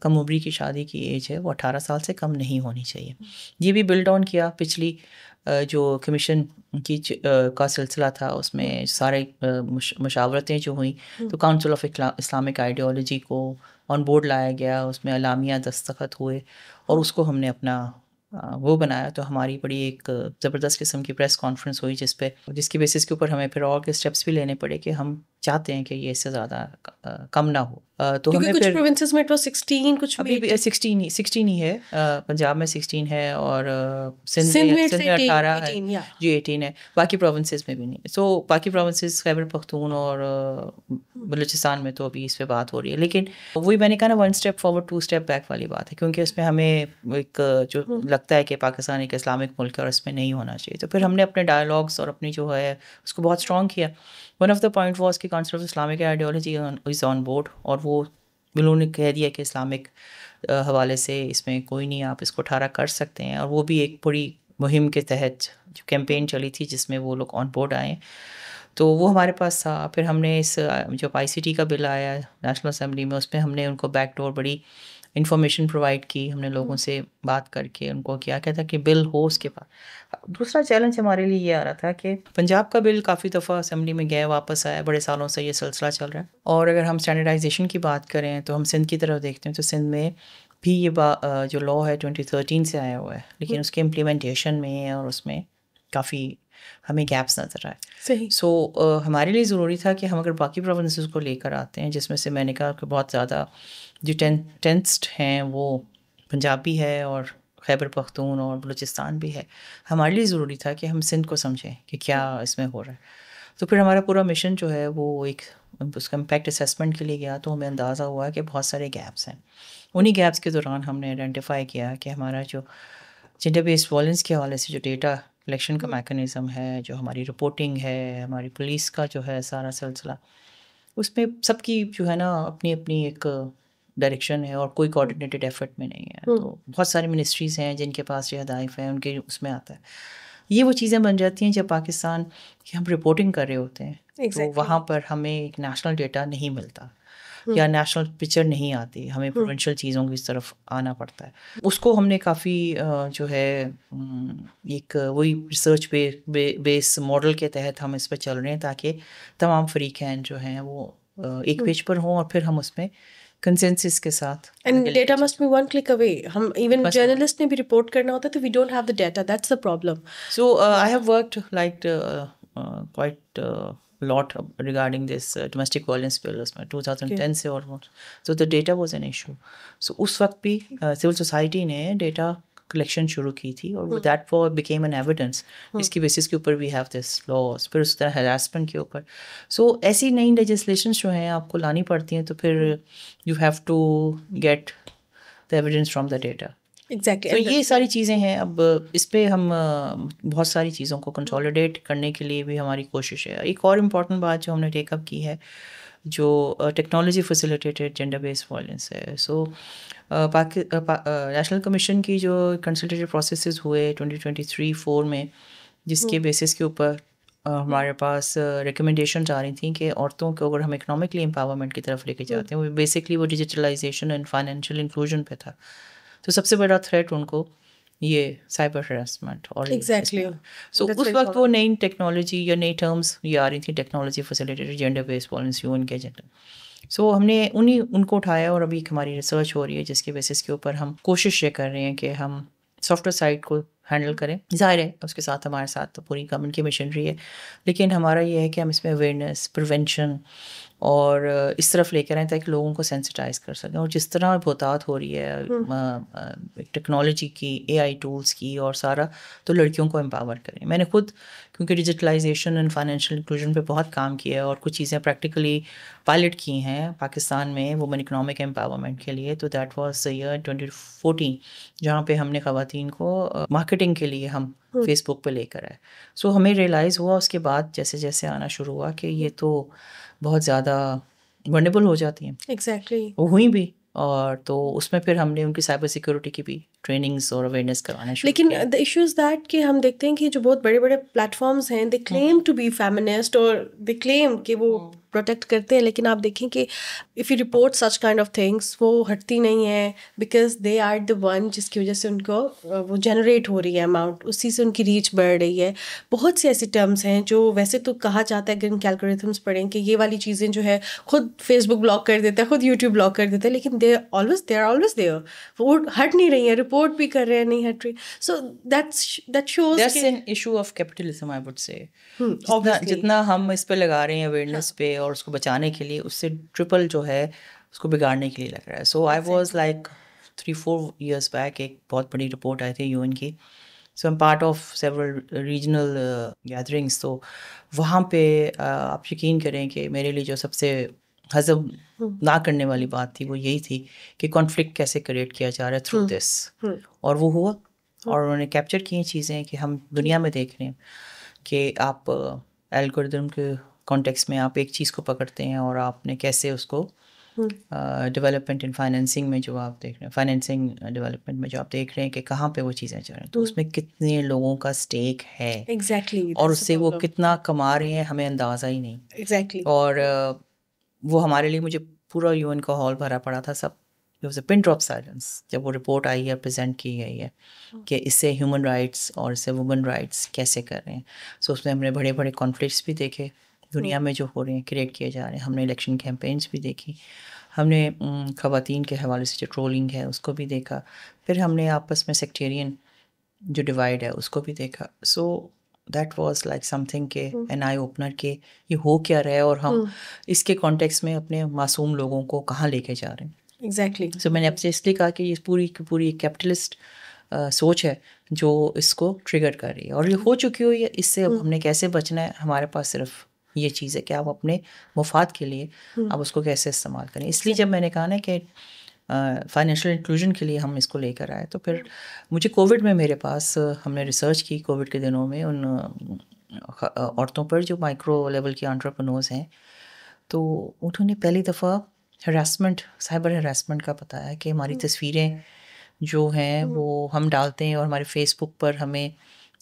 کم عمری کی شادی کی ایج ہے وہ 18 سال سے کم نہیں ہونی چاہیے. یہ بھی بلڈ آن کیا پچھلی جو کمیشن کی کا سلسلہ تھا اس میں سارے مشاورتیں جو ہوئیں تو کاؤنسل آف اسلامک آئیڈیالوجی کو آن بورڈ لایا گیا, اس میں اعلامیہ دستخط ہوئے اور اس کو ہم نے اپنا وہ بنایا. تو ہماری بڑی ایک زبردست قسم کی پریس کانفرنس ہوئی جس کی بیسس کے اوپر ہمیں پھر اور کے اسٹیپس بھی لینے پڑے کہ ہم چاہتے ہیں کہ یہ اس سے زیادہ کم نہ ہو. تو ہمیں کچھ پروونسز میں 16 کچھ ابھی بھی 16 ہی ہے, پنجاب میں 16 ہے اور سندھ میں 18 ہے جی 18 ہے, باقی پروونسز میں بھی نہیں. سو باقی پروونسز خیبر پختون اور بلوچستان میں تو ابھی اس پہ بات ہو رہی ہے, لیکن وہی میں نے کہا نا 1 اسٹیپ فارورڈ 2 اسٹیپ بیک والی بات ہے, کیونکہ اس میں ہمیں ایک جو لگتا ہے کہ پاکستان ایک اسلامک ملک ہے اور اس میں نہیں ہونا چاہیے. تو پھر ہم نے اپنے ڈائلاگس اور اپنی جو ہے اس کو بہت اسٹرانگ کیا. One of the point was کہ Council of Islamic Ideology is on board, اور وہ انہوں نے کہہ دیا کہ اسلامک حوالے سے اس میں کوئی نہیں, آپ اس کو 18 کر سکتے ہیں. اور وہ بھی ایک بڑی مہم کے تحت جو کیمپین چلی تھی جس میں وہ لوگ آن بورڈ آئے, تو وہ ہمارے پاس تھا. پھر ہم نے اس جو ICT کا بل آیا نیشنل اسمبلی میں, اس میں ہم نے ان کو بیک ڈور بڑی انفارمیشن پرووائڈ کی. ہم نے لوگوں سے بات کر کے ان کو کیا کہتا کہ بل ہو اس کے بعد. دوسرا چیلنج ہمارے لیے یہ آ رہا تھا کہ پنجاب کا بل کافی دفعہ اسمبلی میں گیا واپس آیا, بڑے سالوں سے یہ سلسلہ چل رہا ہے. اور اگر ہم اسٹینڈرڈائزیشن کی بات کریں تو ہم سندھ کی طرف دیکھتے ہیں تو سندھ میں بھی یہ جو لا ہے 2013 سے آیا ہوا ہے, لیکن اس کے امپلیمنٹیشن میں اور اس میں کافی ہمیں گیپس نظر آئے. صحیح. سو ہمارے لیے ضروری تھا کہ ہم اگر باقی پروونسز کو لے کر آتے ہیں, جس میں سے میں نے کہا کہ بہت زیادہ جو ٹینسڈ ہیں وہ پنجاب بھی ہے اور خیبر پختون اور بلوچستان بھی ہے, ہمارے لیے ضروری تھا کہ ہم سندھ کو سمجھیں کہ کیا اس میں ہو رہا ہے. تو پھر ہمارا پورا مشن جو ہے وہ ایک اس کا امپیکٹ اسیسمنٹ کے لیے گیا, تو ہمیں اندازہ ہوا کہ بہت سارے گیپس ہیں. انہی گیپس کے دوران ہم نے آئیڈینٹیفائی کیا کہ ہمارا جو جنڈر بیسڈ وائلنس کے حوالے سے جو ڈیٹا کلیکشن کا میکانزم ہے, جو ہماری رپورٹنگ ہے, ہماری پولیس کا جو ہے سارا سلسلہ, اس میں سب کی جو ہے نا اپنی اپنی ایک ڈائریکشن ہے اور کوئی کوآرڈینیٹڈ ایفرٹ میں نہیں ہے. تو بہت ساری منسٹریز ہیں جن کے پاس یہ ہدایف ہیں, ان کے اس میں آتا ہے. یہ وہ چیزیں بن جاتی ہیں جب پاکستان کی ہم رپورٹنگ کر رہے ہوتے ہیں تو وہاں پر ہمیں ایک نیشنل ڈیٹا نہیں ملتا یا نیشنل پکچر نہیں آتی, ہمیں پروونشل چیزوں کی طرف آنا پڑتا ہے. اس کو ہم نے کافی جو ہے ایک وہی ریسرچ بیس ماڈل کے تحت ہم اس پہ چل رہے ہیں تاکہ تمام فریقین جو ہیں وہ ایک پیج پر ہوں اور پھر ہم اس میں کنسنسس کے ساتھ. And data must be one click away. ہم ایون جرنلسٹ نے بھی رپورٹ کرنا ہوتا ہے تو we don't have the data, that's the problem. So I have worked like quite lot regarding this domestic violence bill اس میں 2010 سے almost. So the data was an issue. So اس وقت بھی civil society نے ڈیٹا کلیکشن شروع کی تھی اور that became an evidence. اس کی بیسس کے اوپر we have this laws. پھر اس طرح harassment کے اوپر. So ایسی نئی legislations جو ہیں آپ کو لانی پڑتی ہیں تو پھر you have to get the evidence from the data. Exactly. تو یہ ساری چیزیں ہیں. اب اس پہ ہم بہت ساری چیزوں کو کنسالیڈیٹ کرنے کے لیے بھی ہماری کوشش ہے. ایک اور امپورٹنٹ بات جو ہم نے ٹیک اپ کی ہے جو technology facilitated gender based violence ہے. سو نیشنل کمیشن کی جو کنسلٹیٹیو پروسیسز ہوئے 2023-4 میں, جس کے بیسس کے اوپر ہمارے پاس ریکمنڈیشنز آ رہی تھیں کہ عورتوں کو اگر ہم اکنامکلی امپاورمنٹ کی طرف لے کے جاتے ہیں, وہ بیسکلی وہ ڈیجیٹلائزیشن اینڈ فائنینشیل انکلوژن پہ تھا. تو سب سے بڑا تھریٹ ان کو یہ سائبر ہراسمنٹ اور ایگزیکٹلی. سو اس وقت وہ نئی ٹیکنالوجی یا نئی ٹرمز یہ آ رہی تھیں technology facilitated gender based violence you ان کے جینڈر. سو ہم نے ان کو اٹھایا اور ابھی ہماری ریسرچ ہو رہی ہے جس کے بیسس کے اوپر ہم کوشش یہ کر رہے ہیں کہ ہم سافٹ ویئر سائٹ کو ہینڈل کریں. ظاہر ہے اس کے ساتھ ہمارے ساتھ تو پوری گورنمنٹ کی مشنری ہے, لیکن ہمارا یہ ہے کہ ہم اس میں اویئرنیس پریونشن اور اس طرف لے کر آئیں تاکہ لوگوں کو سینسٹائز کر سکیں. اور جس طرح بہتات ہو رہی ہے ٹیکنالوجی کی, AI ٹولس کی اور سارا, تو لڑکیوں کو امپاور کریں. میں نے خود کیونکہ ڈیجیٹلائزیشن اینڈ فائنینشیل انکلوژن پہ بہت کام کیا ہے اور کچھ چیزیں پریکٹیکلی پائلٹ کی ہیں پاکستان میں وومن اکنامک امپاورمنٹ کے لیے. تو دیٹ واز دا ایئر 2014 جہاں پہ ہم نے خواتین کو مارکیٹنگ کے لیے ہم فیس بک پہ لے کر آئے. سو ہمیں ریئلائز ہوا اس کے بعد جیسے جیسے آنا شروع ہوا کہ یہ تو بہت زیادہ ورنیبل ہو جاتی ہیں. ایگزیکٹلی. وہ ہوئی بھی, اور تو اس میں پھر ہم نے ان کی سائبر سیکورٹی کی بھی ٹریننگز اور اویئرنیس کروانا شروع کیا. لیکن دا ایشو از دیٹ کہ ہم دیکھتے ہیں کہ جو بہت بڑے بڑے پلیٹ فارمز ہیں دے کلیم ٹو بی فیمنسٹ اور دے کلیم کہ وہ پروٹیکٹ کرتے ہیں, لیکن آپ دیکھیں کہ if you report such kind of things وہ ہٹتی نہیں ہیں, because they are the one جس کی وجہ سے ان کو وہ جنریٹ ہو رہی ہے اماؤنٹ, اسی سے ان کی ریچ بڑھ رہی ہے. بہت سی ایسی ٹرمس ہیں جو ویسے تو کہا جاتا ہے اگر ان کیلکولیتھمس پڑھیں کہ یہ والی چیزیں جو ہے خود فیس بک بلاک کر دیتا ہے, خود یوٹیوب بلاک کر دیتا ہے, لیکن دے آر آلویز دیئر, وہ ہٹ نہیں رہی ہیں, رپورٹ بھی کر رہے ہیں, نہیں ہٹ رہی. So that shows That's an issue of capitalism, I would say. جتنا ہم اس پہ لگا رہے ہیں اویئرنیس پہ اور اس کو بچانے کے لیے, اس سے ٹرپل جو ہے اس کو بگاڑنے کے لیے لگ رہا ہے. So I was like 3-4 years back ایک بہت بڑی رپورٹ آئی تھی UN کی. So am part of several regional gatherings. تو وہاں پہ آپ یقین کریں کہ میرے لیے جو سب سے ہضم نہ کرنے والی بات تھی وہ یہی تھی کہ کانفلکٹ کیسے کریٹ کیا جا رہا ہے تھرو دس. اور وہ ہوا, اور انہوں نے کیپچر کی چیزیں کہ ہم دنیا میں دیکھ رہے ہیں کہ آپ الگورتھم کے کانٹیکس میں آپ ایک چیز کو پکڑتے ہیں اور آپ نے کیسے اس کو ڈیولپمنٹ ان فائنینسنگ میں جو آپ دیکھ رہے ہیں, فائنینسنگ ڈیولپمنٹ میں جو آپ دیکھ رہے ہیں کہ کہاں پہ وہ چیزیں چل رہی ہیں, تو اس میں کتنے لوگوں کا اسٹیک ہے ایگزیکٹلی, اور اس سے وہ کتنا کما رہے ہیں ہمیں اندازہ ہی نہیں. ایگزیکٹلی. اور وہ ہمارے لیے, مجھے پورا UN کا ہال بھرا پڑا تھا, سب was a pin drop silence جب وہ رپورٹ آئی ہے, پریزنٹ کی گئی ہے کہ اس سے ہیومن رائٹس اور اس سے وومن رائٹس کیسے کر رہے ہیں. سو اس میں ہم نے بڑے بڑے کانفلکٹس بھی دیکھے دنیا میں جو ہو رہے ہیں, کریٹ کیے جا رہے ہیں. ہم نے الیکشن کیمپینس بھی دیکھی, ہم نے خواتین کے حوالے سے جو ٹرولنگ ہے اس کو بھی دیکھا, پھر ہم نے آپس میں سیکٹیرین جو ڈیوائڈ ہے اس کو بھی دیکھا. So that was like some thing کہ این آئی اوپنر کہ یہ ہو کیا رہا ہے اور ہم اس کے کانٹیکس میں اپنے معصوم لوگوں کو کہاں لے کے جا رہے ہیں. ایگزیکٹلی. سو میں نے اب سے اس لیے کہا کہ یہ پوری کی پوری کیپٹلسٹ سوچ ہے جو اس کو ٹریگر کر رہی ہے, اور یہ ہو چکی ہوئی ہے. اس سے اب ہم نے کیسے بچنا ہے, ہمارے پاس صرف یہ چیز ہے کہ آپ اپنے مفاد کے لیے آپ اس کو کیسے استعمال کریں. اس لیے جب میں نے کہا نا کہ فائنینشیل انکلوژن کے لیے ہم اس کو لے کر آئے, تو پھر مجھے کووڈ میں میرے پاس ہم نے ریسرچ کی کووڈ کے دنوں میں ان عورتوں پر جو مائکرو لیول کی انٹرپرنورز ہیں, تو انہوں نے پہلی دفعہ ہراسمنٹ, سائبر ہراسمنٹ کا بتایا کہ ہماری تصویریں جو ہیں وہ ہم ڈالتے ہیں اور ہمارے فیس بک پر ہمیں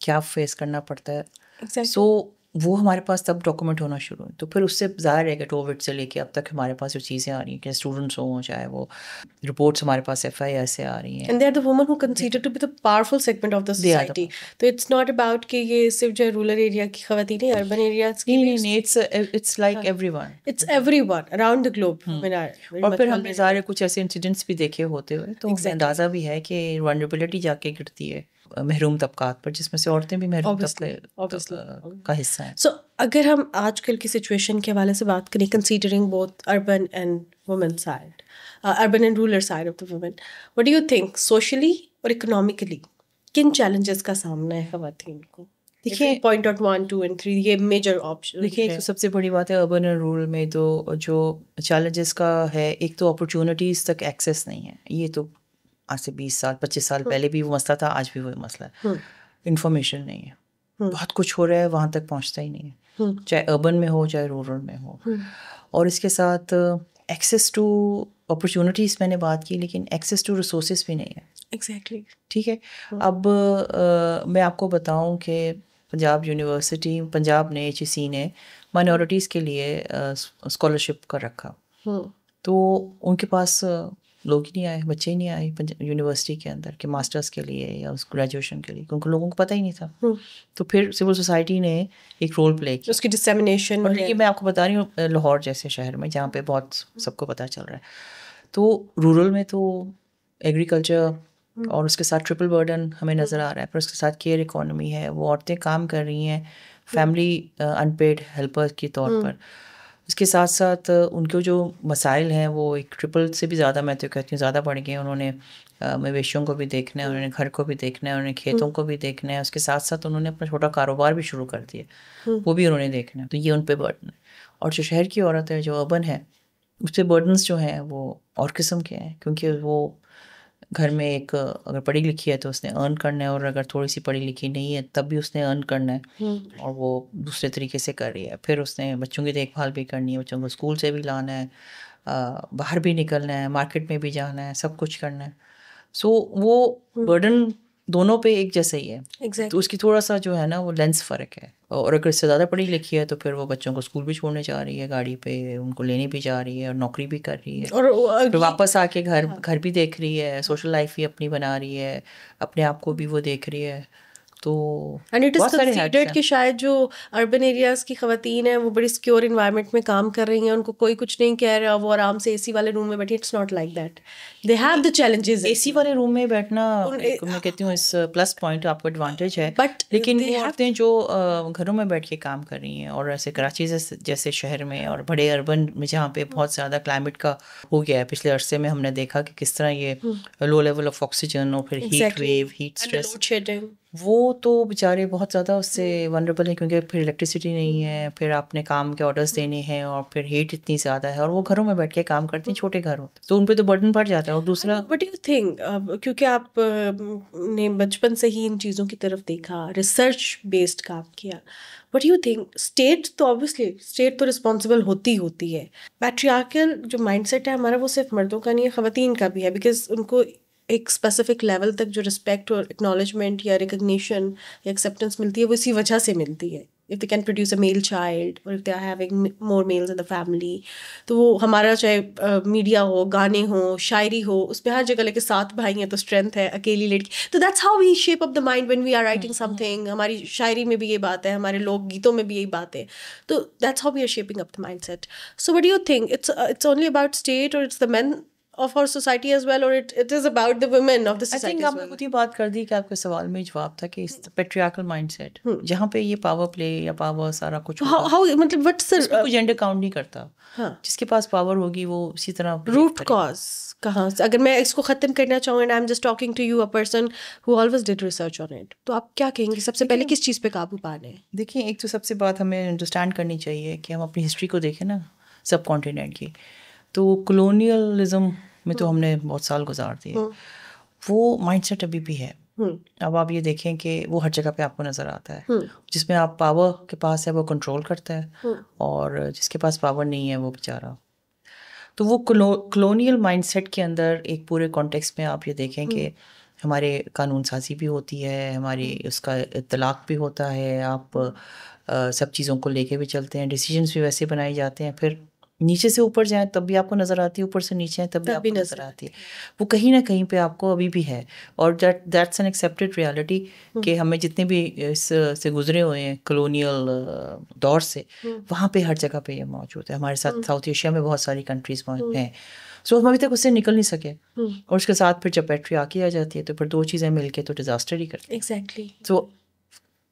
کیا فیس کرنا پڑتا ہے. سو وہ ہمارے پاس تب ڈاکومنٹ ہونا شروع ہوئی. تو پھر اس سے ظاہر ہے کہ کووڈ سے لے کے اب تک ہمارے پاس جو چیزیں آ رہی ہیں کہ اسٹوڈنٹس ہوں, چاہے وہ رپورٹس ہمارے پاس FIR سے آ رہی ہیں. And they are the women who consider to be the powerful segment of the society. تو it's not about کہ یہ صرف جو رورل ایریا کی خواتین ہیں, اربن ایریاز کی نہیں, it's like everyone. It's everyone around the globe. اور پھر ہم نے ظاہر کچھ ایسے انسیڈنٹس بھی دیکھے ہوتے ہوئے, تو اندازہ بھی ہے کہ ونربلٹی جا کے گرتی ہے محروم طبقات پر, جس میں سے عورتیں بھی محروم طبقے کا حصہ ہیں. سو اگر ہم آج کل کی سچویشن کے حوالے سے بات کریں, considering both urban and women side, urban and rural side of the women, what do you think socially اور اکنامکلی کن چیلنجز کا سامنا ہے خواتین کو؟ دیکھیے پوائنٹ آؤٹ 1, 2 and 3 یہ میجر آپشن. دیکھیے سب سے بڑی بات ہے اربن اور رورل میں تو جو چیلنجز کا ہے, ایک تو اپرچونیٹیز تک ایکسیس نہیں ہے. یہ تو آج سے 20 سال 25 سال پہلے بھی وہ مسئلہ تھا, آج بھی وہ مسئلہ ہے. انفارمیشن نہیں ہے, بہت کچھ ہو رہا ہے وہاں تک پہنچتا ہی نہیں ہے, چاہے اربن میں ہو چاہے رورل میں ہو. اور اس کے ساتھ ایکسیس ٹو اپرچونیٹیز میں نے بات کی, لیکن ایکسیس ٹو ریسورسز بھی نہیں ہے. ایگزیکٹلی. ٹھیک ہے. اب میں آپ کو بتاؤں کہ پنجاب یونیورسٹی, پنجاب نے HEC نے مائنورٹیز کے لیے اسکالرشپ کر رکھا, تو ان کے پاس لوگ ہی نہیں آئے, بچے ہی نہیں آئے یونیورسٹی کے اندر کہ ماسٹرس کے لیے یا اس گریجویشن کے لیے, کیونکہ لوگوں کو پتہ ہی نہیں تھا. تو پھر سول سوسائٹی نے ایک رول پلے کیا, اس کی ڈسیمینیشن. اور یہ میں آپ کو بتا رہی ہوں لاہور جیسے شہر میں جہاں پہ بہت سب کو پتہ چل رہا ہے. تو رورل میں تو ایگریکلچر اور اس کے ساتھ ٹرپل برڈن ہمیں نظر آ رہا ہے, پھر اس کے ساتھ کیئر اکانومی ہے, وہ عورتیں کام کر رہی ہیں فیملی ان پیڈ ہیلپر کے طور پر. اس کے ساتھ ساتھ ان کے جو مسائل ہیں وہ ایک ٹرپل سے بھی زیادہ, میں تو کہتی ہوں زیادہ بڑھ گئے. انہوں نے مویشیوں کو بھی دیکھنا ہے, انہوں نے گھر کو بھی دیکھنا ہے, انہوں نے کھیتوں کو بھی دیکھنا ہے, اس کے ساتھ ساتھ انہوں نے اپنا چھوٹا کاروبار بھی شروع کر دیا, وہ بھی انہوں نے دیکھنا ہے. تو یہ ان پہ برڈن ہے. اور جو شہر کی عورت ہے, جو اربن ہے, اس پہ برڈنس جو ہیں وہ اور قسم کے ہیں, کیونکہ وہ گھر میں ایک اگر پڑھی لکھی ہے تو اس نے ارن کرنا ہے, اور اگر تھوڑی سی پڑھی لکھی نہیں ہے تب بھی اس نے ارن کرنا ہے, اور وہ دوسرے طریقے سے کر رہی ہے. پھر اس نے بچوں کی دیکھ بھال بھی کرنی ہے, بچوں کو اسکول سے بھی لانا ہے, باہر بھی نکلنا ہے, مارکیٹ میں بھی جانا ہے, سب کچھ کرنا ہے. سو وہ برڈن دونوں پہ ایک جیسا ہی ہے. تو اس کی تھوڑا سا جو ہے نا وہ لینس فرق ہے. اور اگر اس سے زیادہ پڑھی لکھی ہے تو پھر وہ بچوں کو اسکول بھی چھوڑنے جا رہی ہے گاڑی پہ, ان کو لینے بھی جا رہی ہے اور نوکری بھی کر رہی ہے, اور پھر واپس آ کے گھر بھی دیکھ رہی ہے, سوشل لائف بھی اپنی بنا رہی ہے, اپنے آپ کو بھی وہ دیکھ رہی ہے. تو اینڈ اٹ از کنسیڈرڈ کہ شاید جو اربن ایریاز کی خواتین ہیں وہ بڑی سیکیور انوائرمنٹ میں کام کر رہی ہیں, ان کو کوئی کچھ نہیں کہہ رہا, وہ آرام سے اے سی والے روم میں بیٹھی. It's not like that, they have the challenges. A C والے روم میں بیٹھنا میں کہتی ہوں اس پلس پوائنٹ آپ کو ایڈوانٹیج ہے, بٹ لیکن وہ عورتیں جو گھروں میں بیٹھ کے کام کر رہی ہیں, اور ایسے کراچی جیسے شہر میں اور بڑے اربن میں جہاں پہ بہت زیادہ کلائمیٹ کا ہو گیا ہے پچھلے عرصے میں, ہم نے دیکھا کہ کس طرح یہ لو لیول آف آکسیجن اور پھر ہیٹ ویو, ہیٹ اسٹریس, وہ تو بیچارے بہت زیادہ اس سے ونریبل ہیں, کیونکہ پھر الیکٹریسٹی نہیں ہے, پھر آپ نے کام کے آرڈرس دینے ہیں, اور پھر ہیٹ اتنی زیادہ ہے, اور وہ گھروں میں بیٹھ کے کام کرتے ہیں, چھوٹے گھر ہوتے ہیں, تو ان پہ تو برڈن پڑ جاتا ہے. اور دوسرا وٹ یو تھنک, کیونکہ آپ نے بچپن سے ہی ان چیزوں کی طرف دیکھا, ریسرچ بیسڈ کام کیا, وٹ یو تھنک اسٹیٹ تو آبویسلی اسٹیٹ تو رسپانسبل ہوتی ہے. پیٹریارکل جو مائنڈ سیٹ ہے ہمارا وہ صرف مردوں کا نہیں ہے, خواتین کا بھی ہے, بیکاز ان کو ایک اسپیسیفک لیول تک جو رسپیکٹ اور اکنالجمنٹ یا ریکگنیشن یا ایکسیپٹنس ملتی ہے وہ اسی وجہ سے ملتی ہے. if they can produce a male child or if they are having more males in the family, تو وہ ہمارا چاہے میڈیا ہو, گانے ہوں, شاعری ہو, اس پہ ہر جگہ لے کے 7 بھائی ہیں تو اسٹرینتھ ہے, اکیلی لڑکی. تو that's how we shape up the mind when we are writing something. ہماری شاعری میں بھی یہ بات ہے, ہمارے لوک گیتوں میں بھی یہی بات ہے. تو that's how we are shaping up the mindset. So what do you think, it's only about state or it's the men of our society as well, or it is about the women of the society as well? I think آپ نے خود ہی بات کر دی کہ آپ کے سوال میں جواب تھا کہ پیٹریارکل مائنڈ سیٹ, جہاں پہ یہ پاور پلے یا پاور سارا کچھ مطلب وٹس کوئی جینڈر کاؤنٹ نہیں کرتا. جس کے پاس پاور ہوگی وہ اسی طرح. روٹ کاز کہاں سے, اگر میں اس کو ختم کرنا چاہوں and I am just talking to you, a person who always did research on it, تو آپ کیا کہیں گے سب سے پہلے کس چیز پہ قابو پانے ہیں؟ دیکھیں, ایک تو سب سے بات ہمیں انڈرسٹینڈ کرنی چاہیے کہ ہم اپنی ہسٹری کو دیکھیں نا, سب کانٹیننٹ کی. تو کلونیلزم میں تو ہم نے بہت سال گزار دیے, وہ مائنڈ سیٹ ابھی بھی ہے. اب آپ یہ دیکھیں کہ وہ ہر جگہ پہ آپ کو نظر آتا ہے, جس میں آپ پاور کے پاس ہے وہ کنٹرول کرتا ہے, اور جس کے پاس پاور نہیں ہے وہ بیچارہ. تو وہ کلونیل مائنڈ سیٹ کے اندر ایک پورے کانٹیکسٹ میں آپ یہ دیکھیں کہ ہمارے قانون سازی بھی ہوتی ہے, ہماری اس کا اطلاق بھی ہوتا ہے, آپ سب چیزوں کو لے کے بھی چلتے ہیں, ڈیسیجنس بھی ویسے بنائے جاتے ہیں, پھر نیچے سے اوپر جائیں تب بھی آپ کو نظر آتی ہے, اوپر سے نیچے ہیں تب بھی آپ کو نظر آتی ہے. وہ کہیں نہ کہیں پہ آپ کو ابھی بھی ہے, اور دیٹس این ایکسیپٹیڈ ریالٹی کہ ہمیں جتنے بھی اس سے گزرے ہوئے ہیں کلونیل دور سے, وہاں پہ ہر جگہ پہ یہ موجود ہے. ہمارے ساتھ ساؤتھ ایشیا میں بہت ساری کنٹریز ہیں, سو ہم ابھی تک اس سے نکل نہیں سکے. اور اس کے ساتھ پھر جب پیٹریارکی آ جاتی ہے تو پھر 2 چیزیں مل کے تو ڈیزاسٹر ہی کرتی ہیں. ایگزیکٹلی. تو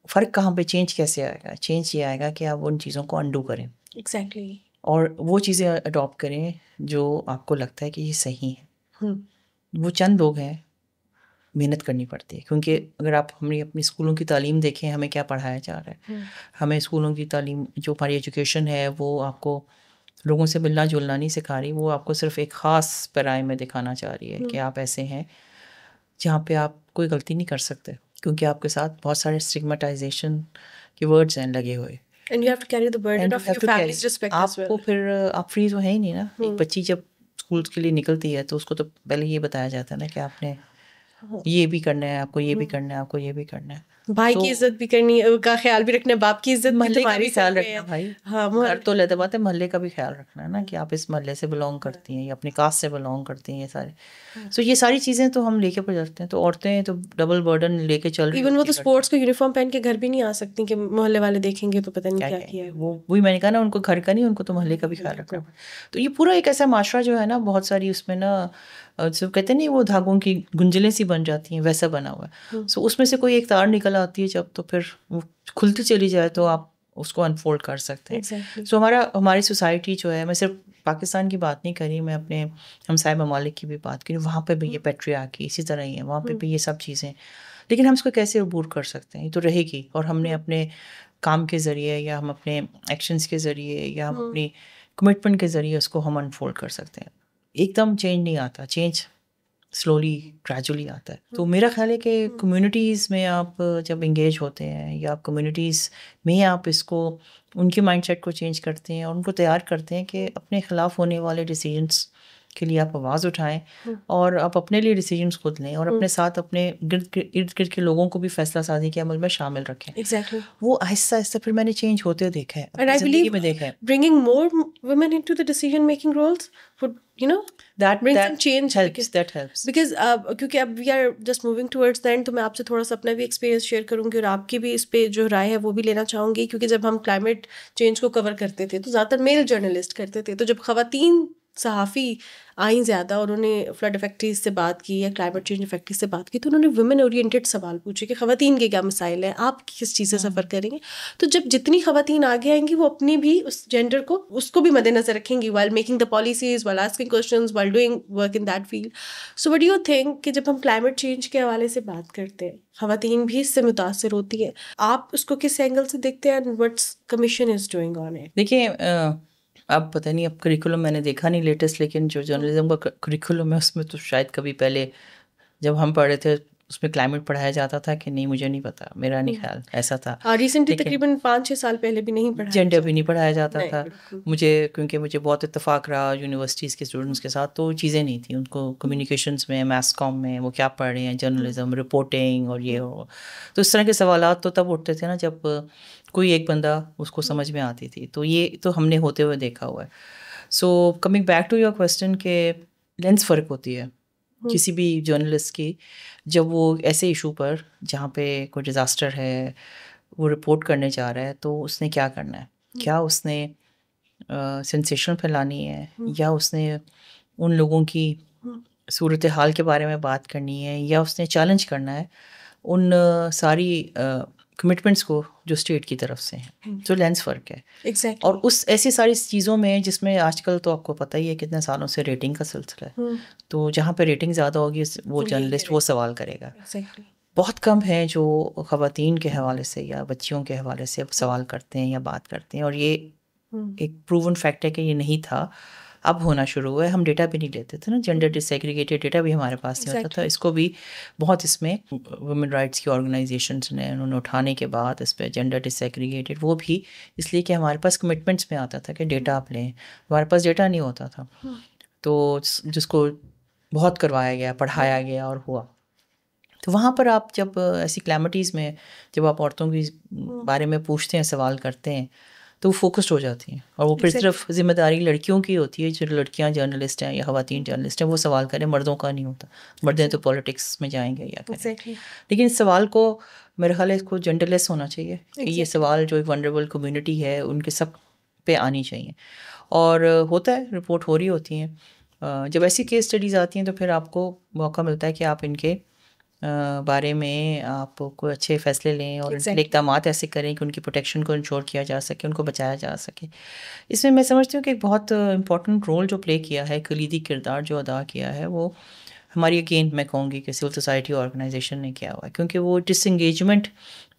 فرق کہاں پہ, چینج کیسے آئے گا؟ چینج یہ آئے گا کہ آپ ان چیزوں کو انڈو کریں. ایگزیکٹلی. اور وہ چیزیں اڈاپٹ کریں جو آپ کو لگتا ہے کہ یہ صحیح ہے. وہ چند لوگ ہیں, محنت کرنی پڑتی ہے, کیونکہ اگر آپ ہمیں اپنی اسکولوں کی تعلیم دیکھیں, ہمیں کیا پڑھایا جا رہا ہے. ہمیں اسکولوں کی تعلیم, جو ہماری ایجوکیشن ہے, وہ آپ کو لوگوں سے ملنا جلنا نہیں سکھا رہی, وہ آپ کو صرف ایک خاص پیرائے میں دکھانا چاہ رہی ہے کہ آپ ایسے ہیں جہاں پہ آپ کوئی غلطی نہیں کر سکتے, کیونکہ آپ کے ساتھ بہت سارے اسٹگمیٹائزیشن کے ورڈز ہیں لگے ہوئے. And you have to carry the burden of your family's respect as well. آپ کو پھر آپ فری تو ہے ہی نہیں نا. ایک بچی جب اسکول کے لیے نکلتی ہے تو اس کو تو پہلے یہ بتایا جاتا ہے نا کہ آپ نے یہ بھی کرنا ہے, آپ کو یہ بھی کرنا ہے, آپ کو یہ بھی کرنا ہے. بھائی کی عزت بھی کرنی ہے, کا خیال بھی رکھنا ہے, باپ کی عزت, محلے کا بھی خیال رکھنا بھائی. ہاں, گھر تو لیتے بات ہے, محلے کا بھی خیال رکھنا ہے نا کہ آپ اس محلے سے بلونگ کرتی ہیں یا اپنی کاسٹ سے بلونگ کرتی ہیں, یہ سارے. سو یہ ساری چیزیں تو ہم لے کے چلتے ہیں. تو عورتیں تو ڈبل برڈن لے کے چل رہی ہیں. ایون وہ تو اسپورٹس کا یونیفارم پہن کے گھر بھی نہیں آ سکتی کہ محلے والے دیکھیں گے تو پتہ نہیں کیا کیا ہے. وہی میں نے کہا نا, ان کو گھر کا نہیں, ان کو تو محلے کا بھی خیال رکھنا. تو یہ پورا ایک ایسا معاشرہ جو ہے نا, بہت ساری اس میں نا جو کہتے ہیں نہیں, وہ دھاگوں کی گنجلیں سی بن جاتی ہیں, ویسا بنا ہوا ہے. سو اس میں سے کوئی ایک تار نکل آتی ہے جب, تو پھر وہ کھلتی چلی جائے تو آپ اس کو انفولڈ کر سکتے ہیں. سو ہماری سوسائٹی جو ہے, میں صرف پاکستان کی بات نہیں کری, میں اپنے ہمسائے ممالک کی بھی بات کری, وہاں پہ بھی یہ پیٹریارکی اسی طرح ہی ہے, وہاں پہ بھی یہ سب چیزیں. لیکن ہم اس کو کیسے عبور کر سکتے ہیں؟ یہ تو رہے گی, اور ہم نے اپنے کام کے ذریعے یا ہم اپنے ایکشنز کے ذریعے یا ہم اپنی کمٹمنٹ کے ذریعے اس کو ہم انفولڈ کر سکتے ہیں. ایک دم چینج نہیں آتا, چینج سلولی گریجولی آتا ہے. تو میرا خیال ہے کہ کمیونٹیز میں آپ جب انگیج ہوتے ہیں یا آپ کمیونٹیز میں آپ اس کو, ان کے مائنڈ سیٹ کو چینج کرتے ہیں اور ان کو تیار کرتے ہیں کہ اپنے خلاف ہونے والے ڈیسیجنس کے لیے آپ آواز اٹھائیں اور آپ اپنے لیے ڈیسیجنس خود لیں اور اپنے ساتھ اپنے ارد گرد کے لوگوں کو بھی فیصلہ سازی کے عمل میں شامل رکھیں. وہ آہستہ آہستہ پھر میں نے چینج ہوتے ہوئے دیکھا ہے, زندگی میں دیکھا ہے. Bringing more women into the decision making roles would, that bring some change. That helps. Because کیونکہ اب we are just moving towards the end, تو میں آپ سے تھوڑا سا اپنا بھی ایکسپیرینس شیئر کروں گی اور آپ کی بھی اس پہ جو رائے ہے وہ بھی لینا چاہوں گی. کیونکہ جب ہم کلائمیٹ چینج کو کور کرتے تھے تو زیادہ تر میل جرنلسٹ کرتے تھے, تو جب خواتین صحافی آئیں زیادہ اور انہوں نے فلڈ افیکٹریز سے بات کی یا کلائمیٹ چینج افیکٹریز سے بات کی, تو انہوں نے ویمن اورینٹیڈ سوال پوچھے کہ خواتین کے کیا مسائل ہیں, آپ کس چیز سے سفر کریں گے. تو جب جتنی خواتین آگے آئیں گی وہ اپنی بھی اس جینڈر کو اس کو بھی مد نظر رکھیں گی while making the policies, while asking questions, while doing work in that field. So what do you think کہ جب ہم کلائمیٹ چینج کے حوالے سے بات کرتے ہیں خواتین بھی اس سے متاثر ہوتی ہے, آپ اس کو کس اینگل سے دیکھتے ہیں and what's commission is doing on it؟ دیکھیے اب پتہ نہیں, اب کریکولم میں نے دیکھا نہیں لیٹسٹ, لیکن جو جرنلزم کا کریکولم ہے اس میں تو شاید کبھی پہلے جب ہم پڑھے تھے اس میں کلائمیٹ پڑھایا جاتا تھا کہ نہیں, مجھے نہیں پتا, میرا نہیں خیال ایسا تھا. ریسنٹلی تقریباً 5-6 سال پہلے بھی نہیں پڑھا, جینڈر بھی نہیں پڑھایا جاتا تھا مجھے, کیونکہ مجھے بہت اتفاق رہا یونیورسٹیز کے اسٹوڈنٹس کے ساتھ, تو چیزیں نہیں تھیں ان کو کمیونیکیشنس میں, میس کام میں وہ کیا پڑھ رہے ہیں, جرنلزم, رپورٹنگ اور یہ ہو. تو اس طرح کے سوالات تو تب اٹھتے تھے نا جب کوئی ایک بندہ اس کو سمجھ میں آتی تھی, تو یہ تو ہم نے ہوتے ہوئے دیکھا ہوا ہے. So coming back to your question کہ لینس فرق ہوتی ہے کسی بھی جرنلسٹ کی, جب وہ ایسے ایشو پر جہاں پہ کوئی ڈیزاسٹر ہے وہ رپورٹ کرنے جا رہا ہے, تو اس نے کیا کرنا ہے, کیا اس نے سینسیشن پھیلانی ہے یا اس نے ان لوگوں کی صورتحال کے بارے میں بات کرنی ہے, یا اس نے چیلنج کرنا ہے ان ساری کمٹمنٹس کو جو اسٹیٹ کی طرف سے ہیں. تو لینس فرق ہے. اور اس ایسی ساری چیزوں میں جس میں آج کل تو آپ کو پتہ ہی ہے کتنے سالوں سے ریٹنگ کا سلسلہ ہے, تو جہاں پہ ریٹنگ زیادہ ہوگی وہ جرنلسٹ وہ سوال کرے گا. بہت کم ہیں جو خواتین کے حوالے سے یا بچیوں کے حوالے سے سوال کرتے ہیں یا بات کرتے ہیں, اور یہ ایک پروون فیکٹ ہے کہ یہ نہیں تھا, اب ہونا شروع ہوا ہے. ہم ڈیٹا بھی نہیں لیتے تھے نا, جینڈر ڈس ایگریگیٹڈ ڈیٹا بھی ہمارے پاس نہیں ہوتا تھا. اس کو بھی بہت اس میں وومن رائٹس کی آرگنائزیشنس نے انہوں نے اٹھانے کے بعد اس پہ جینڈر ڈس ایگریگیٹڈ, وہ بھی اس لیے کہ ہمارے پاس کمٹمنٹس میں آتا تھا کہ ڈیٹا آپ لیں, ہمارے پاس ڈیٹا نہیں ہوتا تھا. تو جس کو بہت کروایا گیا, پڑھایا گیا اور ہوا. تو وہاں پر آپ جب ایسی کلیمٹیز میں جب آپ عورتوں کے بارے میں پوچھتے ہیں, سوال کرتے ہیں, تو وہ فوکسڈ ہو جاتی ہیں, اور وہ پھر صرف ذمہ داری لڑکیوں کی ہوتی ہے. جو لڑکیاں جرنلسٹ ہیں یا خواتین جرنلسٹ ہیں وہ سوال کریں, مردوں کا نہیں ہوتا. مردیں تو پالیٹکس میں جائیں گے یا کریں. لیکن اس سوال کو میرے خیال ہے اس کو جینڈرلیس ہونا چاہیے کہ یہ سوال جو ایک ونڈریبل کمیونٹی ہے ان کے سب پہ آنی چاہیے. اور ہوتا ہے, رپورٹ ہو رہی ہوتی ہیں. جب ایسی کیس اسٹڈیز آتی ہیں تو پھر آپ کو موقع ملتا ہے کہ آپ ان کے بارے میں آپ کو اچھے فیصلے لیں اور اقدامات ایسے کریں کہ ان کی پروٹیکشن کو انشور کیا جا سکے, ان کو بچایا جا سکے. اس میں سمجھتی ہوں کہ ایک بہت امپورٹنٹ رول جو پلے کیا ہے, کلیدی کردار جو ادا کیا ہے, وہ ہماری اگین میں کہوں گی کہ سول سوسائٹی آرگنائزیشن نے کیا ہوا ہے. کیونکہ وہ ڈس انگیجمنٹ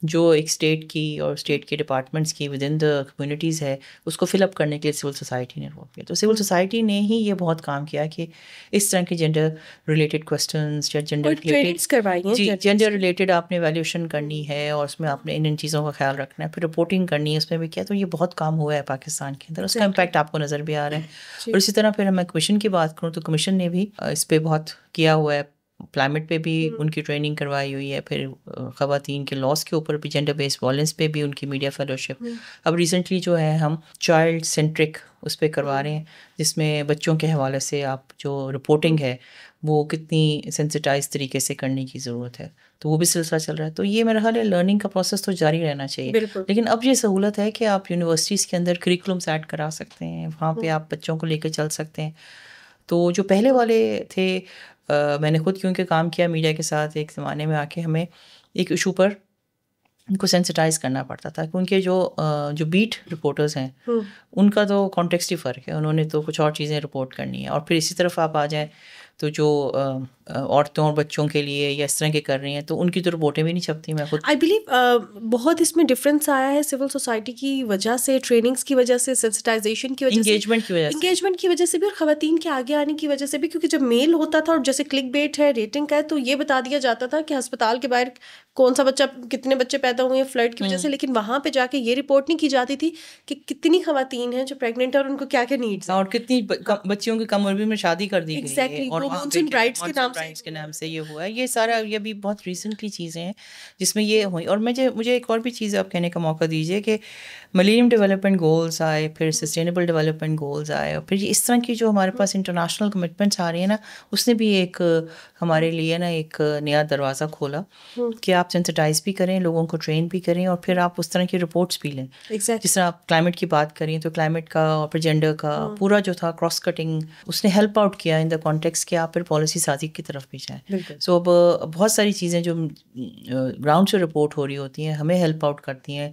جو ایک اسٹیٹ کی اور اسٹیٹ کے ڈپارٹمنٹس کی ود ان دا کمیونٹیز ہے, اس کو فل اپ کرنے کے لیے سول سوسائٹی نے رول کیا. تو سول سوسائٹی نے ہی یہ بہت کام کیا کہ اس طرح کے جینڈر ریلیٹڈ کویسچنس یا جینڈر ریلیٹڈ آپ نے ایویلیوشن کرنی ہے, اور اس میں آپ نے ان چیزوں کا خیال رکھنا ہے, پھر رپورٹنگ کرنی ہے اس میں بھی کیا. تو یہ بہت کام ہوا ہے پاکستان کے اندر, اس کا امپیکٹ آپ کو نظر بھی آ رہا ہے. اور اسی طرح پھر میں کمیشن کی بات کروں تو کمیشن نے بھی اس پہ بہت کیا ہوا ہے. کلائمیٹ پہ بھی ان کی ٹریننگ کروائی ہوئی ہے, پھر خواتین کے لاس کے اوپر بھی, جینڈر بیسڈ وائلنس پہ بھی ان کی میڈیا فیلوشپ. اب ریسنٹلی جو ہے ہم چائلڈ سینٹرک اس پہ کروا رہے ہیں, جس میں بچوں کے حوالے سے آپ جو رپورٹنگ ہے وہ کتنی سینسٹائز طریقے سے کرنے کی ضرورت ہے. تو وہ بھی سلسلہ چل رہا ہے. تو یہ میرا خیال ہے لرننگ کا پروسیس تو جاری رہنا چاہیے. لیکن اب یہ سہولت ہے کہ آپ یونیورسٹیز کے اندر کریکولمس ایڈ کرا سکتے ہیں, وہاں پہ آپ بچوں کو لے کے چل سکتے ہیں. تو جو پہلے والے تھے, میں نے خود کیونکہ کام کیا میڈیا کے ساتھ ایک زمانے میں آ کے, ہمیں ایک ایشو پر ان کو سینسٹائز کرنا پڑتا تھا کہ ان کے جو بیٹ رپورٹرز ہیں ان کا تو کانٹیکسٹ ہی فرق ہے, انہوں نے تو کچھ اور چیزیں رپورٹ کرنی ہے. اور پھر اسی طرف آپ آ جائیں تو جو عورتوں اور بچوں کے لیے یا اس طرح کے کر رہی ہیں تو ان کی تو رپورٹیں بھی نہیں چھپتی. میں خود آئی بلیو بہت اس میں ڈفرینس آیا ہے سول سوسائٹی کی وجہ سے, ٹریننگس کی وجہ سے, سینسٹائزیشن کی وجہ سے, انگیجمنٹ کی وجہ سے بھی, اور خواتین کے آگے آنے کی وجہ سے بھی. کیونکہ جب میل ہوتا تھا اور جیسے کلک بیٹ ہے, ریٹنگ کا ہے, تو یہ بتا دیا جاتا تھا کہ ہسپتال کے باہر کون سا بچہ, کتنے بچے پیدا ہوئے ہیں فلڈ کی وجہ سے, لیکن وہاں پہ جا کے یہ رپورٹ نہیں کی جاتی تھی کہ کتنی خواتین ہیں جو پریگننٹ ہیں اور ان کو کیا کیا نیڈس ہیں, اور کتنی بچیوں کی کم عمر میں شادی کر دی گئی ہے, اور رائٹس کے نام سے یہ ہوا ہے. یہ سارا یہ بھی بہت ریسنٹلی چیزیں ہیں جس میں یہ ہوئی. اور مجھے ایک اور بھی چیز آپ کہنے کا موقع دیجیے کہ ملینیم ڈیولپمنٹ گولز آئے, پھر سسٹینیبل ڈیولپمنٹ گولز آئے, اور پھر اس طرح کی جو ہمارے پاس انٹرنیشنل کمٹمنٹس آ رہی ہیں نا, اس نے بھی ایک ہمارے لیے نا ایک نیا دروازہ کھولا کہ آپ سینسٹائز بھی کریں, لوگوں کو ٹرین بھی کریں, اور پھر آپ اس طرح کی رپورٹس بھی لیں. جس طرح آپ کلائمیٹ کی بات کریں تو کلائمیٹ کا اور پھر جینڈر کا پورا جو تھا کراس کٹنگ, اس نے ہیلپ آؤٹ کیا ان دا کانٹیکس کہ آپ پھر پالیسی سازی کی طرف بھی جائیں. سو اب بہت ساری چیزیں جو گراؤنڈ سے رپورٹ ہو رہی ہوتی ہیں ہمیں ہیلپ آؤٹ کرتی ہیں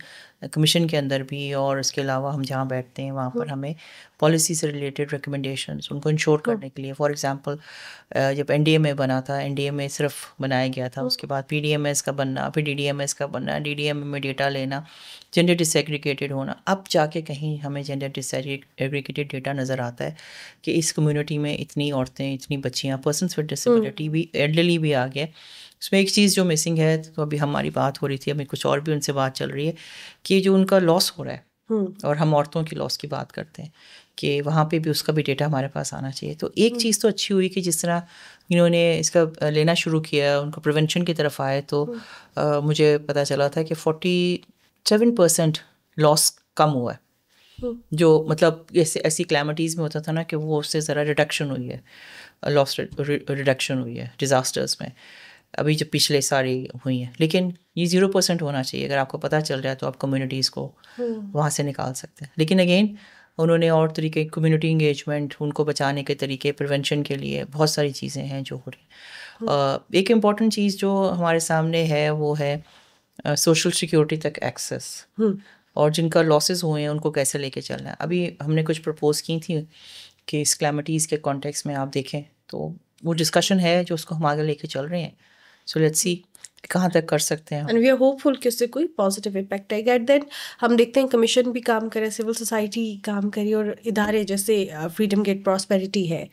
کمیشن کے اندر بھی, اور اس کے علاوہ ہم جہاں بیٹھتے ہیں وہاں پر ہمیں پالیسی سے ریلیٹڈ ریکمنڈیشنز ان کو انشور کرنے کے لیے. فار ایگزامپل جب این ڈی ایم اے بنا تھا, این ڈی ایم اے صرف بنایا گیا تھا, اس کے بعد پی ڈی ایم ایس کا بننا, پھر ڈی ڈی ایم ایس کا بننا, ڈی ڈی ایم اے میں ڈیٹا لینا, جینڈر ڈسیگریگیٹڈ ہونا. اب جا کے کہیں ہمیں جینڈر ڈسیگریگیٹڈ ڈیٹا نظر آتا ہے کہ اس کمیونٹی میں اتنی عورتیں, اتنی بچیاں, پرسنس ود ڈسیبلٹی بھی, ایلڈرلی بھی آ گیا. اس میں ایک چیز جو مسنگ ہے, تو ابھی ہماری بات ہو رہی تھی, ابھی کچھ اور بھی ان سے بات چل رہی ہے کہ جو ان کا لاس ہو رہا ہے, اور ہم عورتوں کی لاس کی بات کرتے ہیں کہ وہاں پہ بھی اس کا بھی ڈیٹا ہمارے پاس آنا چاہیے. تو ایک چیز تو اچھی ہوئی کہ جس طرح انہوں نے اس کا لینا شروع کیا, ان کو پریونشن کی طرف آئے, تو مجھے پتہ چلا تھا کہ 47% لاس کم ہوا ہے, جو مطلب ایسی کلیمٹیز میں ہوتا تھا نا کہ وہ اس سے ذرا ریڈکشن ہوئی ہے, لاس ریڈکشن ہوئی ہے ڈیزاسٹرز میں ابھی جو پچھلے ساری ہوئی ہیں. لیکن یہ 0% ہونا چاہیے. اگر آپ کو پتہ چل رہا ہے تو آپ کمیونٹیز کو وہاں سے نکال سکتے ہیں. لیکن اگین انہوں نے اور طریقے, کمیونٹی انگیجمنٹ, ان کو بچانے کے طریقے, پریونشن کے لیے بہت ساری چیزیں ہیں جو ہو رہی ہیں. ایک امپورٹنٹ چیز جو ہمارے سامنے ہے وہ ہے سوشل سیکورٹی تک ایکسیس, اور جن کا لاسز ہوئے ہیں ان کو کیسے لے کے چلنا ہے. ابھی ہم نے کچھ پرپوز کی تھیں کہ اس کلیمٹیز کے کانٹیکس میں آپ دیکھیں تو وہ ڈسکشن ہے جو اس کو ہم آگے لے کے چل رہے ہیں. سو لیٹس سی کہاں تک کر سکتے ہیں, اینڈ وی آر ہوپ فل کہ اس سے کوئی پازیٹیو امپیکٹ آئے گا. ایٹ دین ہم دیکھتے ہیں کمیشن بھی کام کرے, سول سوسائٹی کام کری, اور ادارے جیسے فریڈم گیٹ پراسپیرٹی ہے,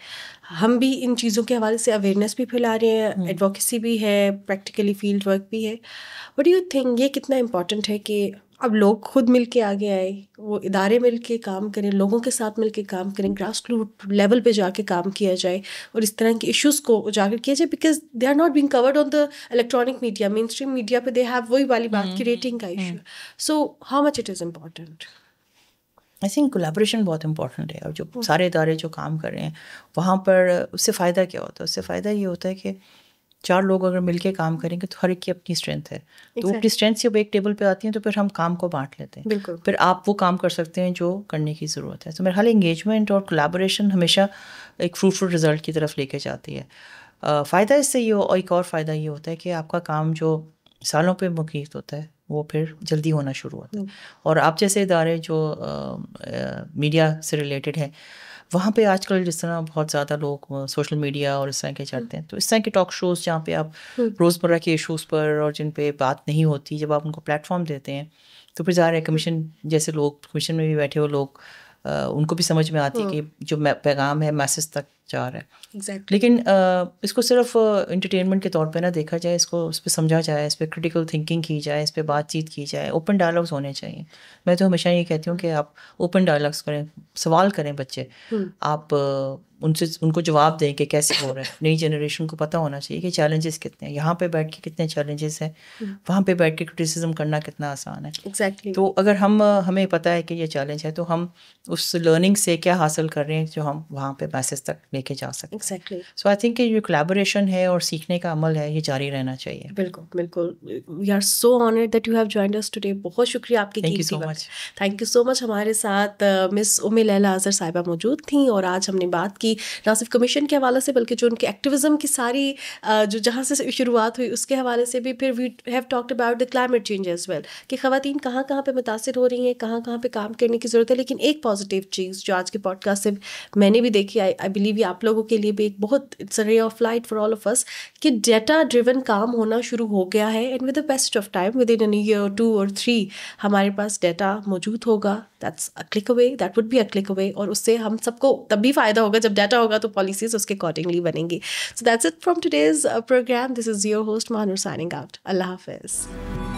ہم بھی ان چیزوں کے حوالے سے اویئرنیس بھی پھیلا رہے ہیں, ایڈوکیسی بھی ہے, پریکٹیکلی فیلڈ ورک بھی ہے. وٹ ڈو یو تھنک یہ کتنا امپورٹنٹ ہے کہ اب لوگ خود مل کے آگے آئے, وہ ادارے مل کے کام کریں, لوگوں کے ساتھ مل کے کام کریں, گراس روٹ لیول پہ جا کے کام کیا جائے, اور اس طرح کے ایشوز کو اجاگر کیا جائے, because they are not being covered on the electronic media, mainstream media پہ دے ہیو وہی والی بات کی ریٹنگ کا issue. So how much it is important? I think collaboration بہت امپورٹنٹ ہے. اور جو سارے ادارے جو کام کر رہے ہیں وہاں پر اس سے فائدہ کیا ہوتا ہے؟ اس سے فائدہ یہ ہوتا ہے کہ 4 لوگ اگر مل کے کام کریں گے تو ہر ایک کی اپنی اسٹرینتھ ہے, تو اپنی اسٹرینتھ سے ایک ٹیبل پہ آتی ہیں تو پھر ہم کام کو بانٹ لیتے ہیں. بالکل, پھر آپ وہ کام کر سکتے ہیں جو کرنے کی ضرورت ہے. تو میرے خیال انگیجمنٹ اور کولیبریشن ہمیشہ ایک فروٹفل رزلٹ کی طرف لے کے جاتی ہے. فائدہ اس سے یہ ایک اور فائدہ یہ ہوتا ہے کہ آپ کا کام جو سالوں پہ مقیت ہوتا ہے وہ پھر جلدی ہونا شروع ہوتا ہے. اور آپ جیسے ادارے جو میڈیا سے ریلیٹڈ ہیں وہاں پہ آج کل جس طرح بہت زیادہ لوگ سوشل میڈیا اور اس طرح کے چڑھتے ہیں, تو اس طرح کے ٹاک شوز جہاں پہ آپ روزمرہ کے ایشوز پر اور جن پہ بات نہیں ہوتی, جب آپ ان کو پلیٹ فارم دیتے ہیں تو پھر ظاہر ہے کمیشن جیسے لوگ, کمیشن میں بھی بیٹھے ہوئے لوگ, ان کو بھی سمجھ میں آتی ہے کہ جو پیغام ہے میسج تک جا رہا ہے. لیکن اس کو صرف انٹرٹینمنٹ کے طور پہ نہ دیکھا جائے, اس کو اس پہ سمجھا جائے, اس پہ کریٹیکل تھنکنگ کی جائے, اس پہ بات چیت کی جائے, اوپن ڈائلاگس ہونے چاہیے. میں تو ہمیشہ یہ کہتی ہوں کہ آپ اوپن ڈائلاگس کریں, سوال کریں بچے, آپ ان کو جواب دیں کہ کیسے ہو رہا ہے. نئی جنریشن کو پتہ ہونا چاہیے کہ چیلنجز کتنے ہیں, یہاں پہ بیٹھ کے کتنے چیلنجز ہیں, وہاں پہ بیٹھ کے کرٹیسزم کرنا کتنا آسان ہے. ایگزیکٹلی. تو اگر ہمیں پتہ ہے کہ یہ چیلنج ہے تو ہم اس لرننگ سے کیا حاصل کر رہے ہیں جو ہم وہاں پہ میسج تک لے کے جا سکتے ہیں. ایگزیکٹلی. سو آئی تھنک کہ جو کولیبوریشن ہے اور سیکھنے کا عمل ہے یہ جاری رہنا چاہیے. بالکل بالکل. We are so honoured that you have joined us today. بہت شکریہ آپ کی قیمتی وقت. Thank you so much. ہمارے ساتھ مس لیلا اظہر صاحبہ موجود تھیں, اور آج ہم نے بات کی نہ صرف کمیشن کے حوالے سے بلکہ جو ان کے ایکٹیویزم کی ساری جو جہاں سے شروعات ہوئی اس کے حوالے سے بھی. پھر we have talked about the climate change as well, کہ خواتین کہاں کہاں پہ متاثر ہو رہی ہیں, کہاں کہاں پہ کام کرنے کی ضرورت ہے. لیکن ایک پازیٹیو چیز جو آج کے پوڈ کاسٹ سے میں نے بھی دیکھی, آئی بلیو یہ آپ لوگوں کے لیے بھی ایک بہت it's a ray of light for all of us کہ ڈیٹا ڈریون کام ہونا شروع ہو گیا ہے. And with the passage of time within year 2 or 3 ہمارے پاس ڈیٹا موجود ہوگا. That's a click away, that would be a click away, اور اس سے ہم سب کو تب بھی فائدہ ہوگا جب ڈیٹا ہوگا تو پالیسیز اس کے اکارڈنگلی بنیں گی. So that's it from today's programme. This is your host Manoor signing out. اللہ حافظ.